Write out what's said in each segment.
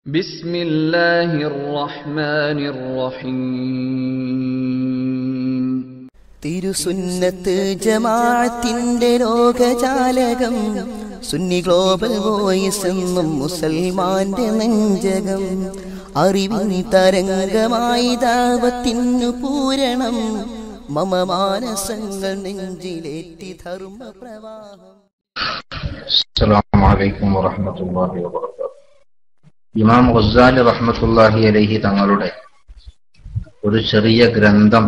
ബിസ്മില്ലാഹിർ റഹ്മാനിർ റഹീം. തിരുസുന്നത്ത് ജമാഅത്തിന്റെ ലോകജാലകം, സുന്നി ഗ്ലോബൽ വോയിസ് എന്നും മുസൽമാന്റെ നെഞ്ചകം. അറിവിൻ തരംഗമായി ദഅവത്തിനു പൂരണം, മമ മാനസങ്ങൾ നെഞ്ചിലേറ്റി ധർമ്മ പ്രവാഹം. അസ്സലാമു അലൈക്കും വറഹ്മത്തുള്ളാഹി വബറകാതുഹു. ഇമാം ഗസാലി റഹ്മത്തുള്ളാഹി അലൈഹി തങ്ങളുടെ ഒരു ചെറിയ ഗ്രന്ഥം,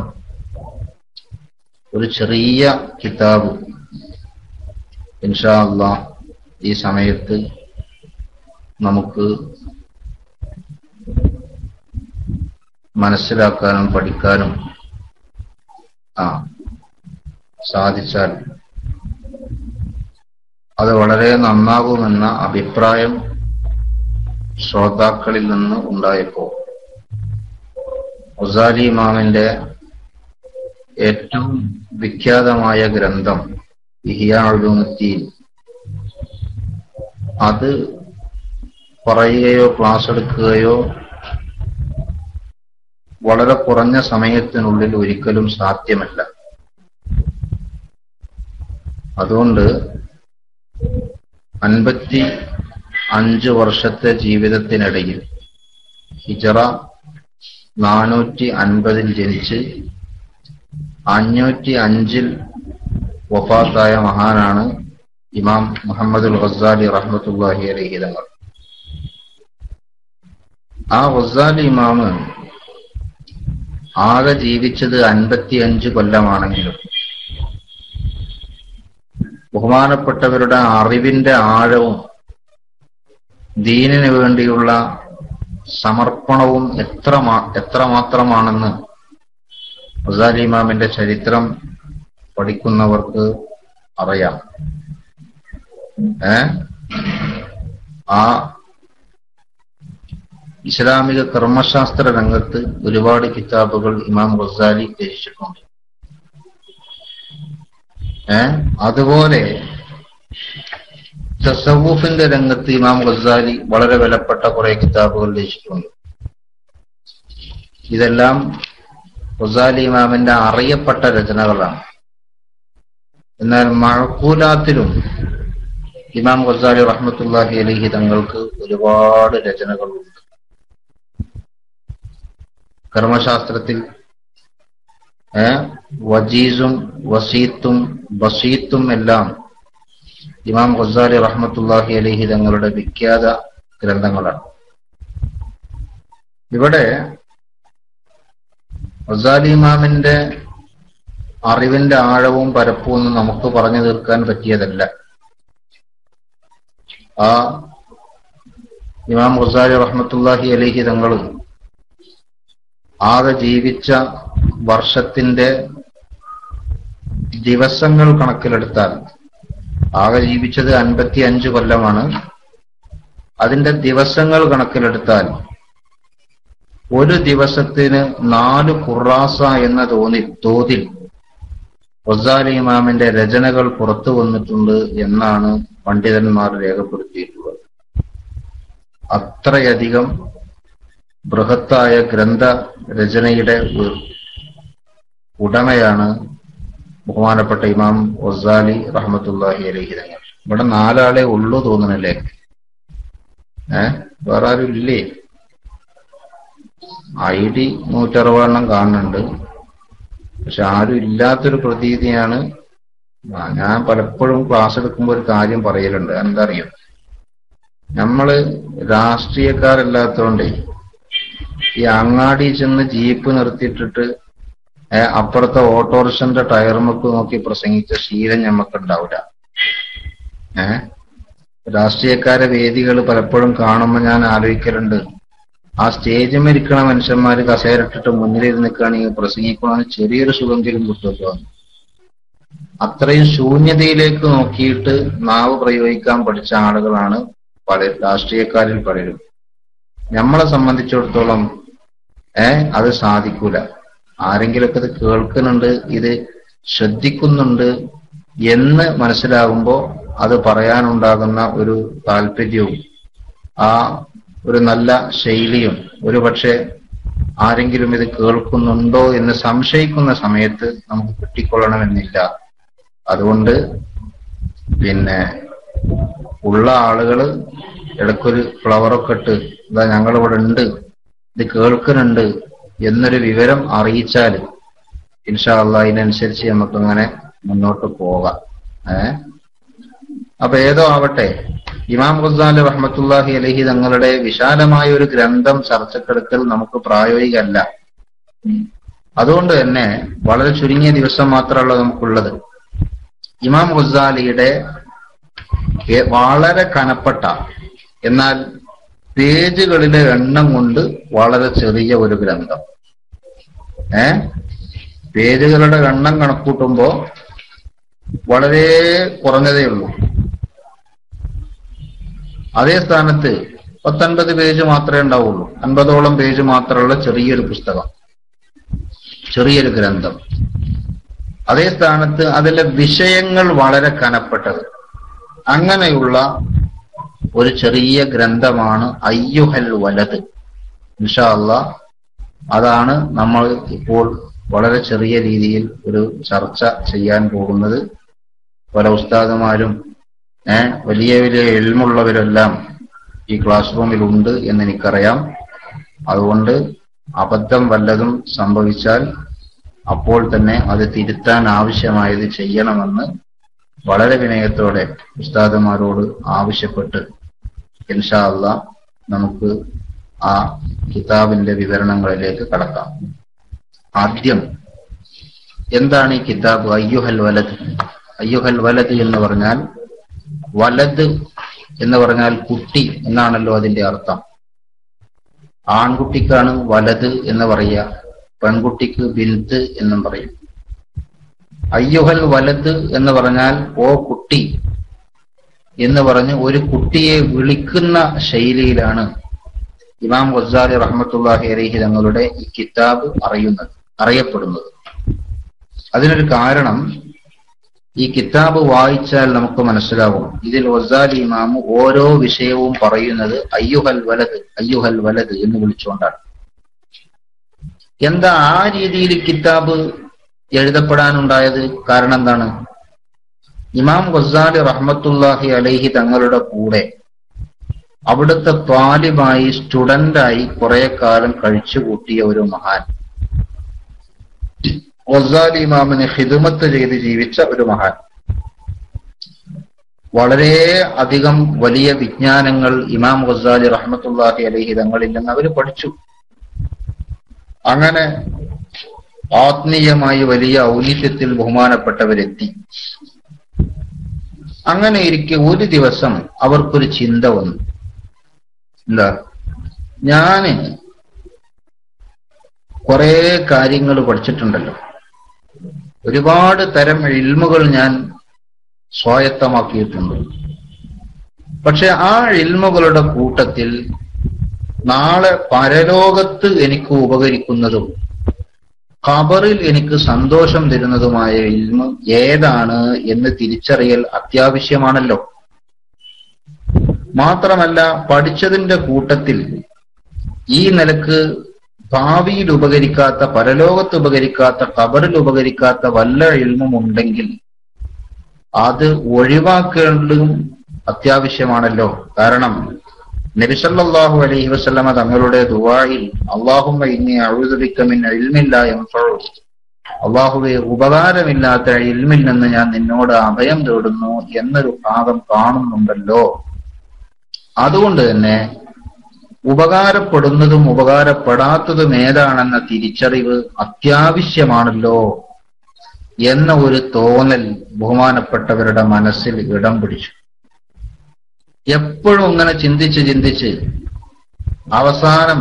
ഒരു ചെറിയ കിതാബ് ഇൻഷാ അല്ലാഹ് ഈ സമയത്ത് നമുക്ക് മനസ്സിലാക്കാനും പഠിക്കാനും സാധിച്ചാൽ അത് വളരെ നന്നാകുമെന്ന അഭിപ്രായം ശ്രോതാക്കളിൽ നിന്ന് ഉണ്ടായപ്പോൾ ഗസാലി ഇമാമിന്റെ ഏറ്റവും വിഖ്യാതമായ ഗ്രന്ഥം ഇഹ്യാ ഉലൂമുദ്ദീൻ, അത് പറയുകയോ ക്ലാസ് എടുക്കുകയോ വളരെ കുറഞ്ഞ സമയത്തിനുള്ളിൽ ഒരിക്കലും സാധ്യമല്ല. അതുകൊണ്ട് 55 വർഷത്തെ ജീവിതത്തിനിടയിൽ ഹിജറ 450 ജനിച്ച് 505 വഫാത്തായ മഹാനാണ് ഇമാം മുഹമ്മദുൽ ഗസാലി റഹ്മത്തുള്ളാഹി അലൈഹി തങ്ങൾ. ആ ഗസാലി ഇമാമ് ആകെ ജീവിച്ചത് 55 കൊല്ലമാണെങ്കിലും ബഹുമാനപ്പെട്ടവരുടെ അറിവിന്റെ ആഴവും ദീനിനു വേണ്ടിയുള്ള സമർപ്പണവും എത്രമാത്രമാണെന്ന് ഗസാലി ഇമാമിന്റെ ചരിത്രം പഠിക്കുന്നവർക്ക് അറിയാം. ആ ഇസ്ലാമിക കർമ്മശാസ്ത്ര രംഗത്ത് ഒരുപാട് കിതാബുകൾ ഇമാം ഗസാലി രചിച്ചിട്ടുണ്ട്. അതുപോലെ തസവ്വുഫിന്റെ രംഗത്ത് ഇമാം ഗസാലി വളരെ വിലപ്പെട്ട കുറെ കിതാബുകൾ രചിച്ചിട്ടുണ്ട്. ഇതെല്ലാം ഗസാലി ഇമാമിന്റെ അറിയപ്പെട്ട രചനകളാണ്. എന്നാൽ മഅഖൂലാത്തിലും ഇമാം ഗസാലി റഹ്മത്തുള്ളാഹി അലൈഹി തങ്ങൾക്ക് ഒരുപാട് രചനകളുണ്ട്. കർമ്മശാസ്ത്രത്തിൽ വജീസും വസീത്തും ബസീത്തും എല്ലാം ഇമാം ഗസാലി റഹ്മത്തുള്ളാഹി അലൈഹി തങ്ങളുടെ വിഖ്യാത ഗ്രന്ഥങ്ങളാണ്. ഇവിടെ ഗസാലി ഇമാമിന്റെ അറിവിന്റെ ആഴവും പരപ്പും ഒന്നും നമുക്ക് പറഞ്ഞു തീർക്കാൻ പറ്റിയതല്ല. ആ ഇമാം ഗസാലി റഹ്മത്തുള്ളാഹി അലൈഹി തങ്ങൾ ആകെ ജീവിച്ച വർഷത്തിന്റെ ദിവസങ്ങൾ കണക്കിലെടുത്താൽ, ആകെ ജീവിച്ചത് 55 കൊല്ലമാണ്. അതിന്റെ ദിവസങ്ങൾ കണക്കിലെടുത്താൽ ഒരു ദിവസത്തിന് 4 ഖുറാസ എന്ന തോതിൽ ഗസാലി ഇമാമിന്റെ രചനകൾ പുറത്തു വന്നിട്ടുണ്ട് എന്നാണ് പണ്ഡിതന്മാർ രേഖപ്പെടുത്തിയിട്ടുള്ളത്. അത്രയധികം ബൃഹത്തായ ഗ്രന്ഥ രചനയുടെ ഉടമയാണ് ബഹുമാനപ്പെട്ട ഇമാം ഗസാലി റഹ്മത്തുള്ളാഹി അലൈഹി തങ്ങൾ. ഇവിടെ 4 ആളെ ഉള്ളൂ തോന്നണല്ലേ? വേറെ ആരും ഇല്ലേ? ID 160 കാണുന്നുണ്ട്, പക്ഷെ ആരും ഇല്ലാത്തൊരു പ്രതീതിയാണ്. ഞാൻ പലപ്പോഴും ക്ലാസ് എടുക്കുമ്പോൾ ഒരു കാര്യം പറയലുണ്ട്. എന്താ അറിയോ, നമ്മള് രാഷ്ട്രീയക്കാരല്ലാത്തോണ്ടേ ഈ അങ്ങാടി ചെന്ന് ജീപ്പ് നിർത്തിയിട്ടിട്ട് അപ്പുറത്തെ ഓട്ടോറിക്ഷന്റെ ടയർമൊക്കെ നോക്കി പ്രസംഗിച്ച ശീലം ഞമ്മക്ക് ഉണ്ടാവില്ല. രാഷ്ട്രീയക്കാരെ വേദികൾ പലപ്പോഴും കാണുമ്പോൾ ഞാൻ ആലോചിക്കലുണ്ട്, ആ സ്റ്റേജിൽ ഇരിക്കണ മനുഷ്യന്മാര് കസേരട്ടിട്ട് മുന്നിലിരുന്ന് നിൽക്കുകയാണെങ്കിൽ പ്രസംഗിക്കണമെന്ന് ചെറിയൊരു സുഗന്ധിലും കിട്ടുമല്ലോ. അത്രയും ശൂന്യതയിലേക്ക് നോക്കിയിട്ട് നാവ് പ്രയോഗിക്കാൻ പഠിച്ച ആളുകളാണ് രാഷ്ട്രീയക്കാരിൽ പലരും. നമ്മളെ സംബന്ധിച്ചിടത്തോളം അത് സാധിക്കൂല. ആരെങ്കിലൊക്കെ ഇത് കേൾക്കുന്നുണ്ട്, ഇത് ശ്രദ്ധിക്കുന്നുണ്ട് എന്ന് മനസ്സിലാകുമ്പോൾ അത് പറയാനുണ്ടാകുന്ന ഒരു താല്പര്യവും ആ ഒരു നല്ല ശൈലിയും ഒരുപക്ഷെ ആരെങ്കിലും ഇത് കേൾക്കുന്നുണ്ടോ എന്ന് സംശയിക്കുന്ന സമയത്ത് നമുക്ക് കിട്ടിക്കൊള്ളണമെന്നില്ല. അതുകൊണ്ട് പിന്നെ ഉള്ള ആളുകള് ഇടയ്ക്കൊരു ഫ്ലവറൊക്കെ ഇട്ട് ഇതാ ഞങ്ങളിവിടെ ഉണ്ട്, ഇത് കേൾക്കുന്നുണ്ട് എന്നൊരു വിവരം അറിയിച്ചാൽ ഇൻഷാ അല്ലാഹ് അതിനനുസരിച്ച് നമുക്കങ്ങനെ മുന്നോട്ട് പോകാം. അപ്പൊ ഏതോ ആവട്ടെ, ഇമാം ഗസാലി റഹ്മത്തുള്ളാഹി അലൈഹി തങ്ങളുടെ വിശാലമായ ഒരു ഗ്രന്ഥം ചർച്ചക്കെടുക്കൽ നമുക്ക് പ്രായോഗികമല്ല. അതുകൊണ്ട് തന്നെ വളരെ ചുരുങ്ങിയ ദിവസം മാത്രമല്ല നമുക്കുള്ളത്. ഇമാം ഗസാലിയുടെ വളരെ കനപ്പെട്ട എന്നാൽ പേജുകളിലെ എണ്ണം കൊണ്ട് വളരെ ചെറിയ ഒരു ഗ്രന്ഥം, പേജുകളുടെ എണ്ണം കണക്കൂട്ടുമ്പോ വളരെ കുറഞ്ഞതേ ഉള്ളൂ. അതേ സ്ഥാനത്ത് 50 പേജ് മാത്രമേ ഉണ്ടാവുള്ളൂ. 50ഓളം പേജ് മാത്രമുള്ള ചെറിയൊരു പുസ്തകം, ചെറിയൊരു ഗ്രന്ഥം. അതേ സ്ഥാനത്ത് അതിലെ വിഷയങ്ങൾ വളരെ കനപ്പെട്ടത്. അങ്ങനെയുള്ള ഒരു ചെറിയ ഗ്രന്ഥമാണ് അയ്യുഹൽ വലദ്. ഇൻഷാ അല്ലാഹ് അതാണ് നമ്മൾ ഇപ്പോൾ വളരെ ചെറിയ രീതിയിൽ ഒരു ചർച്ച ചെയ്യാൻ പോകുന്നത്. പല ഉസ്താദുമാരും വലിയ വലിയ ഇൽമുള്ളവരെല്ലാം ഈ ക്ലാസ് റൂമിലുണ്ട് എന്ന് എനിക്കറിയാം. അതുകൊണ്ട് അബദ്ധം വല്ലതും സംഭവിച്ചാൽ അപ്പോൾ തന്നെ അത് തിരുത്താൻ ആവശ്യമായത് ചെയ്യണമെന്ന് വളരെ വിനയത്തോടെ ഉസ്താദുമാരോട് ആവശ്യപ്പെട്ട് ഇൻഷാ അല്ലാഹ് നമുക്ക് ആ കിതാബിന്റെ വിവരണങ്ങളിലേക്ക് കടക്കാം. ആദ്യം എന്താണ് ഈ കിതാബ്? അയ്യുഹൽ വലദ്. അയ്യുഹൽ വലദ് എന്ന് പറഞ്ഞാൽ, വലദ് എന്ന് പറഞ്ഞാൽ കുട്ടി എന്നാണല്ലോ അതിന്റെ അർത്ഥം. ആൺകുട്ടിക്കാണ് വലദ് എന്ന് പറയുക, പെൺകുട്ടിക്ക് ബിന്ത് എന്നും പറയും. അയ്യുഹൽ വലദ് എന്ന് പറഞ്ഞാൽ ഓ കുട്ടി എന്ന് പറഞ്ഞ് ഒരു കുട്ടിയെ വിളിക്കുന്ന ശൈലിയിലാണ് ഇമാം ഗസാലി റഹ്മത്തുള്ളാഹി അലൈഹി തങ്ങളുടെ ഈ കിതാബ് അറിയപ്പെടുന്നത്. അതിനൊരു കാരണം ഈ കിതാബ് വായിച്ചാൽ നമുക്ക് മനസ്സിലാവും. ഇതിൽ ഗസാലി ഇമാം ഓരോ വിഷയവും പറയുന്നത് അയ്യുഹൽ വലദ് അയ്യുഹൽ വലദ് എന്ന് വിളിച്ചുകൊണ്ടാണ്. എന്താ ആ രീതിയിൽ കിതാബ് എഴുതപ്പെടാനുണ്ടായത്? കാരണം എന്താണ്? ഇമാം ഗസാലി റഹ്മത്തുള്ളാഹി അലൈഹി തങ്ങളുടെ കൂടെ അവിടുത്തെ ത്വാലിബായി, സ്റ്റുഡന്റായി കുറെ കാലം കഴിച്ചുകൂട്ടിയ ഒരു മഹാൻ, ഗസാലി ഇമാമിന് ഖിദ്മത്ത് ചെയ്ത് ജീവിച്ച ഒരു മഹാൻ. വളരെ അധികം വലിയ വിജ്ഞാനങ്ങൾ ഇമാം ഗസാലി റഹ്മത്തുള്ളാഹി അലൈഹി തങ്ങളിൽ നിന്ന് അവർ പഠിച്ചു. അങ്ങനെ ആത്മീയമായി വലിയ ഔന്നിത്യത്തിൽ ബഹുമാനപ്പെട്ടവരെത്തി. അങ്ങനെ ഇരിക്കെ ഒരു ദിവസം അവർക്കൊരു ചിന്ത വന്നു. എന്താ? ഞാന് കുറെ കാര്യങ്ങൾ പഠിച്ചിട്ടുണ്ടല്ലോ, ഒരുപാട് തരം ഇൽമുകൾ ഞാൻ സ്വായത്തമാക്കിയിട്ടുണ്ട്. പക്ഷെ ആ ഇൽമുകളുടെ കൂട്ടത്തിൽ നാളെ പരലോകത്ത് എനിക്ക് ഉപകരിക്കുന്നതും ഖബറിൽ എനിക്ക് സന്തോഷം തരുന്നതുമായ ഇൽമ് ഏതാണ് എന്ന് തിരിച്ചറിയൽ അത്യാവശ്യമാണല്ലോ. മാത്രമല്ല, പഠിച്ചതിന്റെ കൂട്ടത്തിൽ ഈ നിലക്ക് ഭാവിയിൽ ഉപകരിക്കാത്ത, പരലോകത്ത് ഉപകരിക്കാത്ത, ഖബറിൽ ഉപകരിക്കാത്ത വല്ല ഇൽമും ഉണ്ടെങ്കിൽ അത് ഒഴിവാക്കേണ്ടതും അത്യാവശ്യമാണല്ലോ. കാരണം നബി സല്ലല്ലാഹു അലൈഹി വസല്ലമ തങ്ങളുടെ ദുആയിൽ അല്ലാഹുമ്മ ഇന്നി അഊദു ബിക മിൻ ഇൽമിൻ ലാ യൻഫഉ, അല്ലാഹുവേ ഉപകാരമില്ലാത്ത ഇൽമിൽ നിന്ന് ഞാൻ നിന്നോട് അഭയം തേടുന്നു എന്നൊരു ഭാഗം കാണുന്നുണ്ടല്ലോ. അതുകൊണ്ട് തന്നെ ഉപകാരപ്പെടുന്നതും ഉപകാരപ്പെടാത്തതും ഏതാണെന്ന തിരിച്ചറിവ് അത്യാവശ്യമാണല്ലോ എന്ന ഒരു തോന്നൽ ബഹുമാനപ്പെട്ടവരുടെ മനസ്സിൽ ഇടം പിടിച്ചു. എപ്പോഴും ഇങ്ങനെ ചിന്തിച്ച് അവസാനം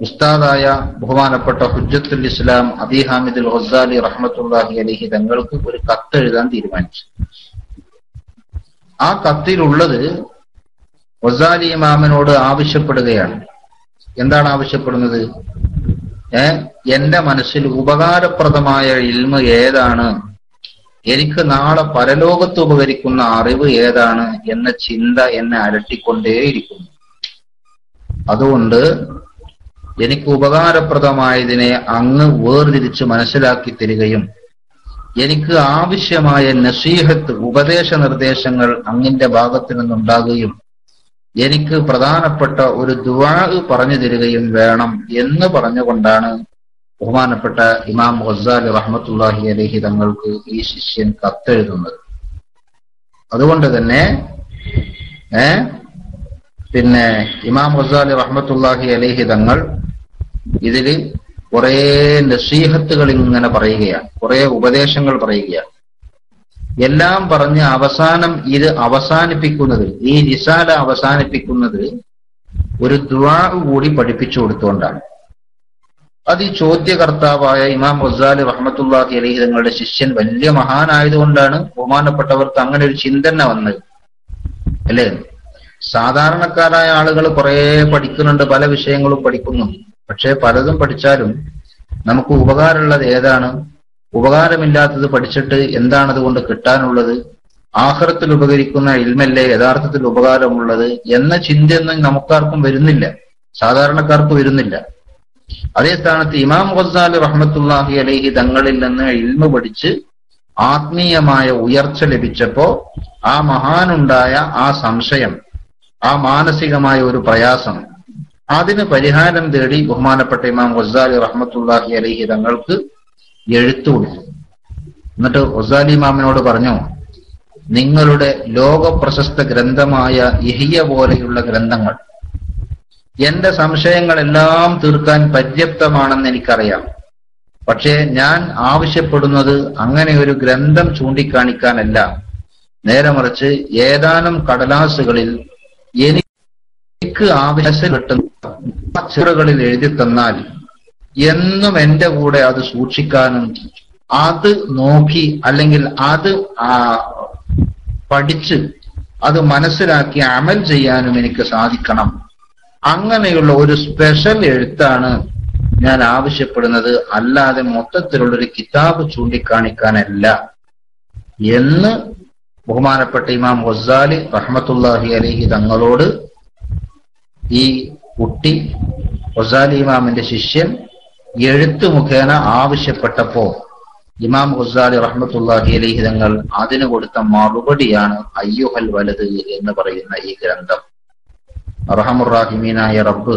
ഉസ്താദായ ബഹുമാനപ്പെട്ട ഹുജ്ജത്തുൽ ഇസ്ലാം അബീ ഹാമിദുൽ ഗസാലി റഹ്മത്തുള്ളാഹി അലൈഹി തങ്ങൾക്ക് ഒരു കത്തെഴുതാൻ തീരുമാനിച്ചു. ആ കത്തിലുള്ളത് ഗസാലി ഇമാമിനോട് ആവശ്യപ്പെടുകയാണ്. എന്താണ് ആവശ്യപ്പെടുന്നത്? എന്റെ മനസ്സിൽ ഉപകാരപ്രദമായ ഇൽമ് ഏതാണ്, എനിക്ക് നാളെ പരലോകത്ത് ഉപകരിക്കുന്ന അറിവ് ഏതാണ് എന്ന ചിന്ത എന്നെ അലട്ടിക്കൊണ്ടേയിരിക്കുന്നു. അതുകൊണ്ട് എനിക്ക് ഉപകാരപ്രദമായതിനെ അങ്ങ് വേർതിരിച്ച് മനസ്സിലാക്കി തരികയും എനിക്ക് ആവശ്യമായ നസീഹത്ത് ഉപദേശ നിർദ്ദേശങ്ങൾ അങ്ങിന്റെ ഭാഗത്തു നിന്നുണ്ടാകുകയും എനിക്ക് പ്രധാനപ്പെട്ട ഒരു ദുആ പറഞ്ഞു തരികയും വേണം എന്ന് പറഞ്ഞുകൊണ്ടാണ് ബഹുമാനപ്പെട്ട ഇമാം ഗസാലി റഹ്മത്തുള്ളാഹി അലൈഹി തങ്ങൾക്ക് ഈ ശിഷ്യൻ കത്തെഴുതുന്നത്. അതുകൊണ്ട് തന്നെ പിന്നെ ഇമാം ഗസാലി റഹ്മത്തുള്ളാഹി അലൈഹി തങ്ങൾ ഇതില് കുറെ നസീഹത്തുകൾ ഇങ്ങനെ പറയുകയാണ്, കുറെ ഉപദേശങ്ങൾ പറയുകയാണ്. എല്ലാം പറഞ്ഞ് അവസാനം ഇത് അവസാനിപ്പിക്കുന്നത്, ഈ റിസാല അവസാനിപ്പിക്കുന്നത് ഒരു ദുആ കൂടി പഠിപ്പിച്ചു കൊടുത്തുകൊണ്ടാണ്. അത് ഈ ചോദ്യകർത്താവായ ഇമാം ഗസാലി റഹ്മത്തുള്ളാഹി അലൈഹി തങ്ങളുടെ ശിഷ്യൻ വലിയ മഹാനായതുകൊണ്ടാണ് ബഹുമാനപ്പെട്ടവർക്ക് അങ്ങനെ ഒരു ചിന്തന വന്നത്, അല്ലേ? സാധാരണക്കാരായ ആളുകൾ കുറെ പഠിക്കുന്നുണ്ട്, പല വിഷയങ്ങളും പഠിക്കുന്നു. പക്ഷെ പലതും പഠിച്ചാലും നമുക്ക് ഉപകാരമുള്ളത് ഏതാണ്? ഉപകാരമില്ലാത്തത് പഠിച്ചിട്ട് എന്താണ് അതുകൊണ്ട് കിട്ടാനുള്ളത്? ആഖിറത്തിൽ ഉപകരിക്കുന്ന ഇൽമല്ലേ യഥാർത്ഥത്തിൽ ഉപകാരമുള്ളത് എന്ന ചിന്തയൊന്നും നമുക്കാർക്കും വരുന്നില്ല, സാധാരണക്കാർക്ക് വരുന്നില്ല. അതേ സ്ഥാനത്ത് ഇമാം ഗസാലി റഹ്മത്തുള്ളാഹി അലൈഹി തങ്ങളിൽ നിന്ന് ഇൽമ പഠിച്ച് ആത്മീയമായ ഉയർച്ച ലഭിച്ചപ്പോ ആ മഹാനുണ്ടായ ആ സംശയം, ആ മാനസികമായ ഒരു പ്രയാസം, അതിന് പരിഹാരം തേടി ബഹുമാനപ്പെട്ട ഇമാം ഗസാലി റഹ്മത്തുള്ളാഹി അലൈഹി തങ്ങൾക്ക് എഴുത്തു കൊടുത്തു. എന്നിട്ട് ഗസാലി ഇമാമിനോട് പറഞ്ഞു, നിങ്ങളുടെ ലോക പ്രശസ്ത ഗ്രന്ഥമായ ഇഹ്യ പോലെയുള്ള ഗ്രന്ഥങ്ങൾ എന്റെ സംശയങ്ങളെല്ലാം തീർക്കാൻ പര്യാപ്തമാണെന്ന് എനിക്കറിയാം. പക്ഷേ ഞാൻ ആവശ്യപ്പെടുന്നത് അങ്ങനെ ഒരു ഗ്രന്ഥം ചൂണ്ടിക്കാണിക്കാനല്ല, നേരെ മറിച്ച് ഏതാനും കടലാസുകളിൽ എനിക്ക് ആവശ്യം കിട്ടുന്ന അക്ഷരങ്ങളിൽ എഴുതി തന്നാൽ എന്നും എന്റെ കൂടെ അത് സൂക്ഷിക്കാനും അത് നോക്കി അല്ലെങ്കിൽ അത് പഠിച്ച് അത് മനസ്സിലാക്കി അമൽ ചെയ്യാനും എനിക്ക് സാധിക്കണം. അങ്ങനെയുള്ള ഒരു സ്പെഷ്യൽ എഴുത്താണ് ഞാൻ ആവശ്യപ്പെടുന്നത്, അല്ലാതെ മൊത്തത്തിലുള്ളൊരു കിതാബ് ചൂണ്ടിക്കാണിക്കാനല്ല എന്ന് ബഹുമാനപ്പെട്ട ഇമാം ഗസാലി റഹ്മത്തുള്ളാഹി അലൈഹി തങ്ങളോട് ഈ കുട്ടി, ഗസാലി ഇമാമിന്റെ ശിഷ്യൻ, എഴുത്ത് മുഖേന ആവശ്യപ്പെട്ടപ്പോ ഇമാം ഗസാലി റഹ്മത്തുള്ളാഹി അലൈഹി തങ്ങൾ അതിന് കൊടുത്ത മറുപടിയാണ് അയ്യുഹൽ വലത് എന്ന് പറയുന്ന ഈ ഗ്രന്ഥം. അർഹമുർ-റാഹിമീനായ റബ്ബ്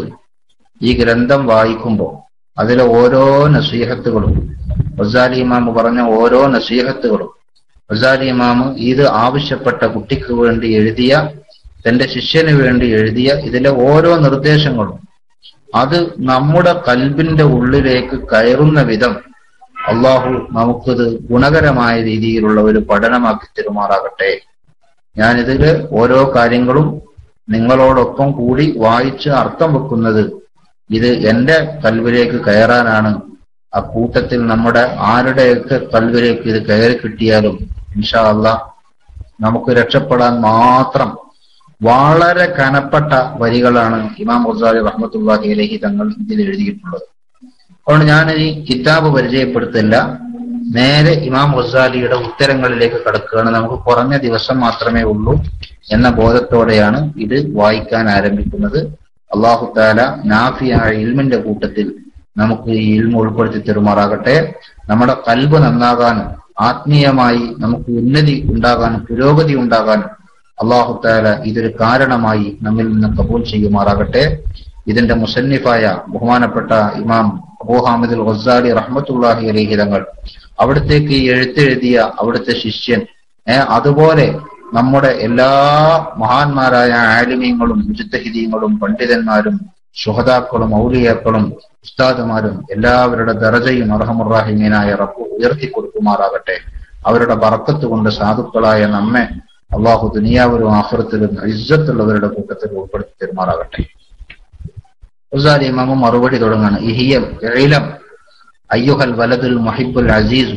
ഈ ഗ്രന്ഥം വായിക്കുമ്പോൾ അതിലെ ഓരോ നസീഹത്തുകളും, ഗസാലി ഇമാം പറഞ്ഞ ഓരോ നസീഹത്തുകളും, ഗസാലി ഇമാം ഇത് ആവശ്യപ്പെട്ട കുട്ടിക്ക് വേണ്ടി എഴുതിയ, തന്റെ ശിഷ്യന് വേണ്ടി എഴുതിയ ഇതിലെ ഓരോ നിർദ്ദേശങ്ങളും അത് നമ്മുടെ കൽബിന്റെ ഉള്ളിലേക്ക് കയറുന്ന വിധം അള്ളാഹു നമുക്കിത് ഗുണകരമായ രീതിയിലുള്ള ഒരു പഠനമാക്കി തരുമാറാകട്ടെ. ഞാനിതില് ഓരോ കാര്യങ്ങളും നിങ്ങളോടൊപ്പം കൂടി വായിച്ച് അർത്ഥം വെക്കുന്നത് ഇത് എന്റെ കൽവിലേക്ക് കയറാനാണ്. അക്കൂട്ടത്തിൽ നമ്മുടെ ആരുടെയൊക്കെ കൽവിലേക്ക് ഇത് കയറി കിട്ടിയാലും ഇൻഷാ അല്ലാഹ് നമുക്ക് രക്ഷപ്പെടാൻ മാത്രം വളരെ കനപ്പെട്ട വരികളാണ് ഇമാം ഗസാലി റഹ്മത്തുള്ളാഹി അലൈഹി തങ്ങൾ ഇതിൽ എഴുതിയിട്ടുള്ളത്. അതുകൊണ്ട് ഞാൻ ഈ കിതാബ് പരിചയപ്പെടുത്തില്ല, നേരെ ഇമാം ഗസാലിയുടെ ഉത്തരങ്ങളിലേക്ക് കടക്കുകയാണ്. നമുക്ക് കുറഞ്ഞ ദിവസം മാത്രമേ ഉള്ളൂ എന്ന ബോധത്തോടെയാണ് ഇത് വായിക്കാൻ ആരംഭിക്കുന്നത്. അല്ലാഹു തആല നാഫിയായ ഇൽമിന്റെ കൂട്ടത്തിൽ നമുക്ക് ഈ ഇൽമ ഉൾപ്പെടുത്തി തരുമാറാകട്ടെ. നമ്മുടെ ഖൽബ് നന്നാകാനും ആത്മീയമായി നമുക്ക് ഉന്നതി ഉണ്ടാകാനും പുരോഗതി ഉണ്ടാകാനും അല്ലാഹു തആല ഇതൊരു കാരണമായി നമ്മിൽ നിന്ന് കബൂൽ ചെയ്യുമാറാകട്ടെ. ഇതിന്റെ മുസന്നിഫായ ബഹുമാനപ്പെട്ട ഇമാം അബൂ ഹാമിദുൽ ഗസാലി റഹ്മത്തുള്ളാഹി അലൈഹി തങ്ങൾ, അവിടത്തേക്ക് എഴുത്തെഴുതിയ അവിടുത്തെ ശിഷ്യൻ, അതുപോലെ നമ്മുടെ എല്ലാ മഹാന്മാരായ ആലിമീങ്ങളും മുജ്തഹിദീങ്ങളും പണ്ഡിതന്മാരും ശുഹദാക്കളും ഔലിയാക്കളും ഉസ്താദുമാരും എല്ലാവരുടെ ദറജയും അർഹമുർ-റാഹിമീനായ റബ്ബ് ഉയർത്തി കൊടുക്കുമാറാകട്ടെ. അവരുടെ ബർക്കത്ത് കൊണ്ട് സാധുക്കളായ നമ്മെ അള്ളാഹു ദുനിയാവിലും ആഖിറത്തിലും ഇസ്സത്തുള്ളവരുടെ കൂട്ടത്തിൽ ഉൾപ്പെടുത്തി തരുമാറാകട്ടെ. ഗസാലി ഇമാം മറുപടി തുടങ്ങാണ്. ഇഹ്യം അയ്യുഹൽ വലദുൽ മുഹിബ്ബുൽ അസീസ്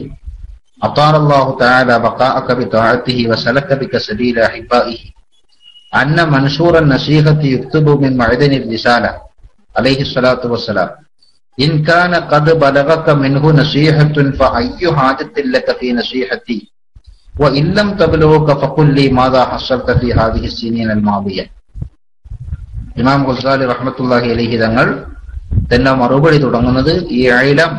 അതാറല്ലാഹു തആല ബഖാഅക ബിതാഅതിഹി വസലക ബിക സബീല അഹിബാഇഹി അന്ന മൻശൂറ നസീഹത്തി യുക്തബു മിൻ മഅദനി റിസാല അലൈഹി സ്വലാത്തു വസ്സലാം ഇൻ കാന ഖദ് ബലഗക മിൻഹു നസീഹത്തുൻ ഫഅയ്യു ഹാജത്തിൻ ലക ഫീ നസീഹത്തി وإن لم تبلغك فقل لي ماذا حصلت في هذه السنين الماضية. ഇമാം ഗസാലി റഹ്മത്തുള്ളാഹി അലൈഹി തങ്ങൾ തന്നെ മറുപടി തുടങ്ങുന്നത് ഈ ഇലം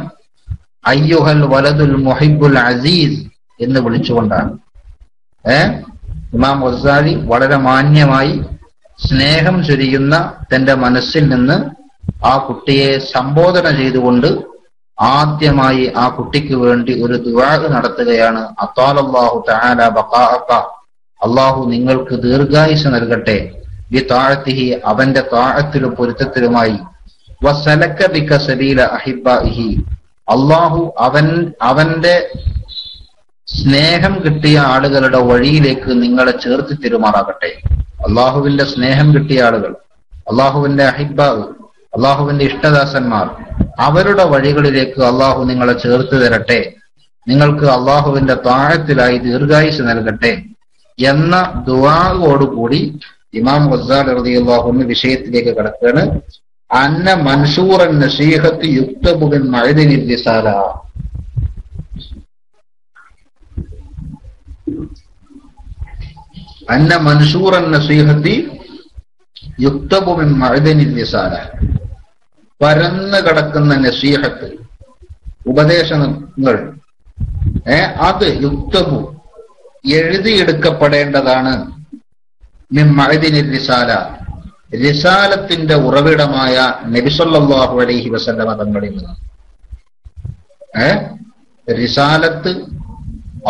അയ്യുഹൽ വലദുൽ മുഹിബ്ബുൽ അസീസ് എന്ന് വിളിച്ചുകൊണ്ടാണ്. ഇമാം ഗസാലി വളരെ മാന്യമായി സ്നേഹം ചൊരിയുന്ന തന്റെ മനസ്സിൽ നിന്ന് ആ കുട്ടിയെ സംബോധന ചെയ്തുകൊണ്ട് ആദ്യമായി ആ കുട്ടിക്ക് വേണ്ടി ഒരു ദുആ നടത്തുകയാണ്. അത്താലല്ലാഹു തആല ബഖാഅക, അള്ളാഹു നിങ്ങൾക്ക് ദീർഘായുസ് നൽകട്ടെ, ബിതാഅത്തിഹി, അവന്റെ താഅത്തിലും പൊരുത്തത്തിലുമായി, വസലക ബിക സബീല അഹിബ്ബാഇഹി, അള്ളാഹു അവന്റെ സ്നേഹം കിട്ടിയ ആളുകളുടെ വഴിയിലേക്ക് നിങ്ങളെ ചേർത്തി തിരുമാറാകട്ടെ. അള്ളാഹുവിന്റെ സ്നേഹം കിട്ടിയ ആളുകൾ, അള്ളാഹുവിന്റെ അഹിബ്ബാവ്, അള്ളാഹുവിന്റെ ഇഷ്ടദാസന്മാർ, അവരുടെ വഴികളിലേക്ക് അള്ളാഹു നിങ്ങളെ ചേർത്ത് തരട്ടെ, നിങ്ങൾക്ക് അള്ളാഹുവിന്റെ താഴത്തിലായി ദീർഘായുസ് നൽകട്ടെ എന്ന ദുആയോടുകൂടി ഇമാം ഗസാലി റളിയല്ലാഹു അൻഹു വിഷയത്തിലേക്ക് കടക്കുകയാണ്. അന്ന മൻസൂറൻ നസീഹത്ത് യുക്തബു മിൻ മഅദിനിർ റിസാല. അന്ന മൻസൂറൻ നസീഹത്തി യുക്തബു മിൻ മഅദിനിർ റിസാല. പരന്നു കിടക്കുന്ന നസീഹത്ത്, ഉപദേശങ്ങൾ, അത് യുക്തബു എഴുതിയെടുക്കപ്പെടേണ്ടതാണ് മിൻ മഅദിനിർ റിസാല, റിസാലത്തിന്റെ ഉറവിടമായ നബി സല്ലല്ലാഹു അലൈഹി വസല്ലമ തങ്ങളിൽ നിന്ന്. റിസാലത്ത്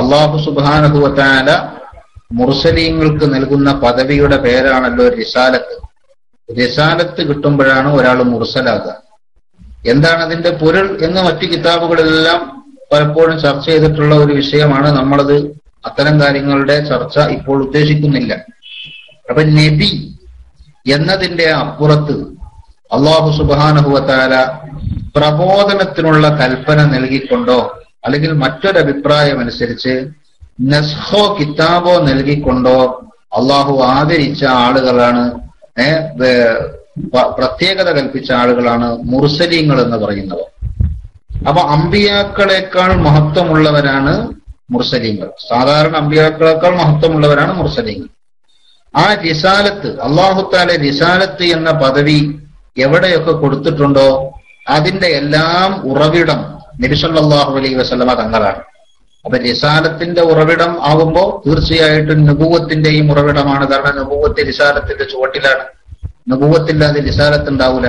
അല്ലാഹു സുബ്ഹാനഹു വ തആല മുർസലീങ്ങൾക്ക് നൽകുന്ന പദവിയുടെ പേരാണല്ലോ റിസാലത്ത്. റിസാലത്ത് കിട്ടുമ്പോഴാണ് ഒരാൾ മുർസലാകുക. എന്താണ് അതിന്റെ പൊരുൾ എന്ന് മറ്റു കിതാബുകളിലെല്ലാം പലപ്പോഴും ചർച്ച ചെയ്തിട്ടുള്ള ഒരു വിഷയമാണ്. നമ്മളത് അത്തരം കാര്യങ്ങളുടെ ചർച്ച ഇപ്പോൾ ഉദ്ദേശിക്കുന്നില്ല. അപ്പൊ നബി എന്നതിന്റെ അപ്പുറത്ത് അല്ലാഹു സുബ്ഹാനഹു വ തആല പ്രബോധനത്തിനുള്ള കൽപ്പന നൽകിക്കൊണ്ടോ അല്ലെങ്കിൽ മറ്റൊരഭിപ്രായം അനുസരിച്ച് നസ്ഖോ കിതാബോ നൽകിക്കൊണ്ടോ അള്ളാഹു ആദരിച്ച ആളുകളാണ്, പ്രത്യേകത കൽപ്പിച്ച ആളുകളാണ് മുർസലീങ്ങൾ എന്ന് പറയുന്നവർ. അപ്പൊ അമ്പിയാക്കളെക്കാൾ മഹത്വമുള്ളവരാണ് മുർസലീങ്ങൾ. സാധാരണ അമ്പിയാക്കളെക്കാൾ മഹത്വമുള്ളവരാണ് മുർസലീങ്ങൾ. ആ റിസാലത്ത്, അല്ലാഹു തആല റിസാലത്ത് എന്ന പദവി എവിടെയൊക്കെ കൊടുത്തിട്ടുണ്ടോ അതിന്റെ എല്ലാം ഉറവിടം നബി സല്ലല്ലാഹു അലൈഹി വസല്ലമ തങ്ങളാണ്. അപ്പൊ റിസാലത്തിന്റെ ഉറവിടം ആകുമ്പോൾ തീർച്ചയായിട്ടും നുബുവത്തിന്റെയും ഉറവിടമാണ്. കാരണം നുബുവത്ത് റിസാലത്തിന്റെ ചുവട്ടിലാണ്. നുബുവത്തില്ലാതെ റിസാലത്ത് ഉണ്ടാവൂല.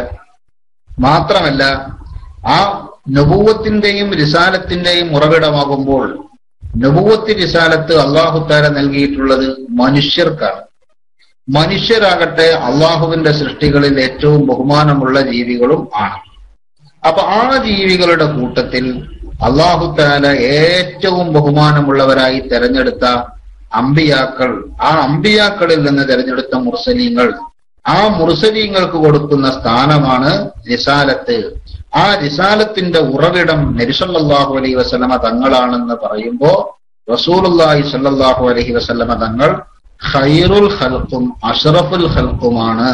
മാത്രമല്ല ആ നുബുവത്തിന്റെയും റിസാലത്തിന്റെയും ഉറവിടമാകുമ്പോൾ നുബുവത്ത് റിസാലത്ത് അല്ലാഹു തആല നൽകിയിട്ടുള്ളത് മനുഷ്യർക്കാണ്. മനുഷ്യരാകട്ടെ അള്ളാഹുവിന്റെ സൃഷ്ടികളിൽ ഏറ്റവും ബഹുമാനമുള്ള ജീവികളും ആണ്. അപ്പൊ ആ ജീവികളുടെ കൂട്ടത്തിൽ അല്ലാഹു തആല ഏറ്റവും ബഹുമാനമുള്ളവരായി തെരഞ്ഞെടുത്ത അമ്പിയാക്കൾ, ആ അമ്പിയാക്കളിൽ നിന്ന് തെരഞ്ഞെടുത്ത മുർസലീങ്ങൾ, ആ മുർസലീങ്ങൾക്ക് കൊടുക്കുന്ന സ്ഥാനമാണ് റിസാലത്ത്. ആ റിസാലത്തിന്റെ ഉറവിടം നബി സല്ലല്ലാഹു അലൈഹി വസല്ലമ തങ്ങളാണെന്ന് പറയുമ്പോൾ റസൂലുള്ളാഹി സ്വല്ലല്ലാഹു അലൈഹി വസല്ലമ തങ്ങൾ ഖൈറുൽ ഖൽഖും അഷ്റഫുൽ ഖൽഖുമാണ്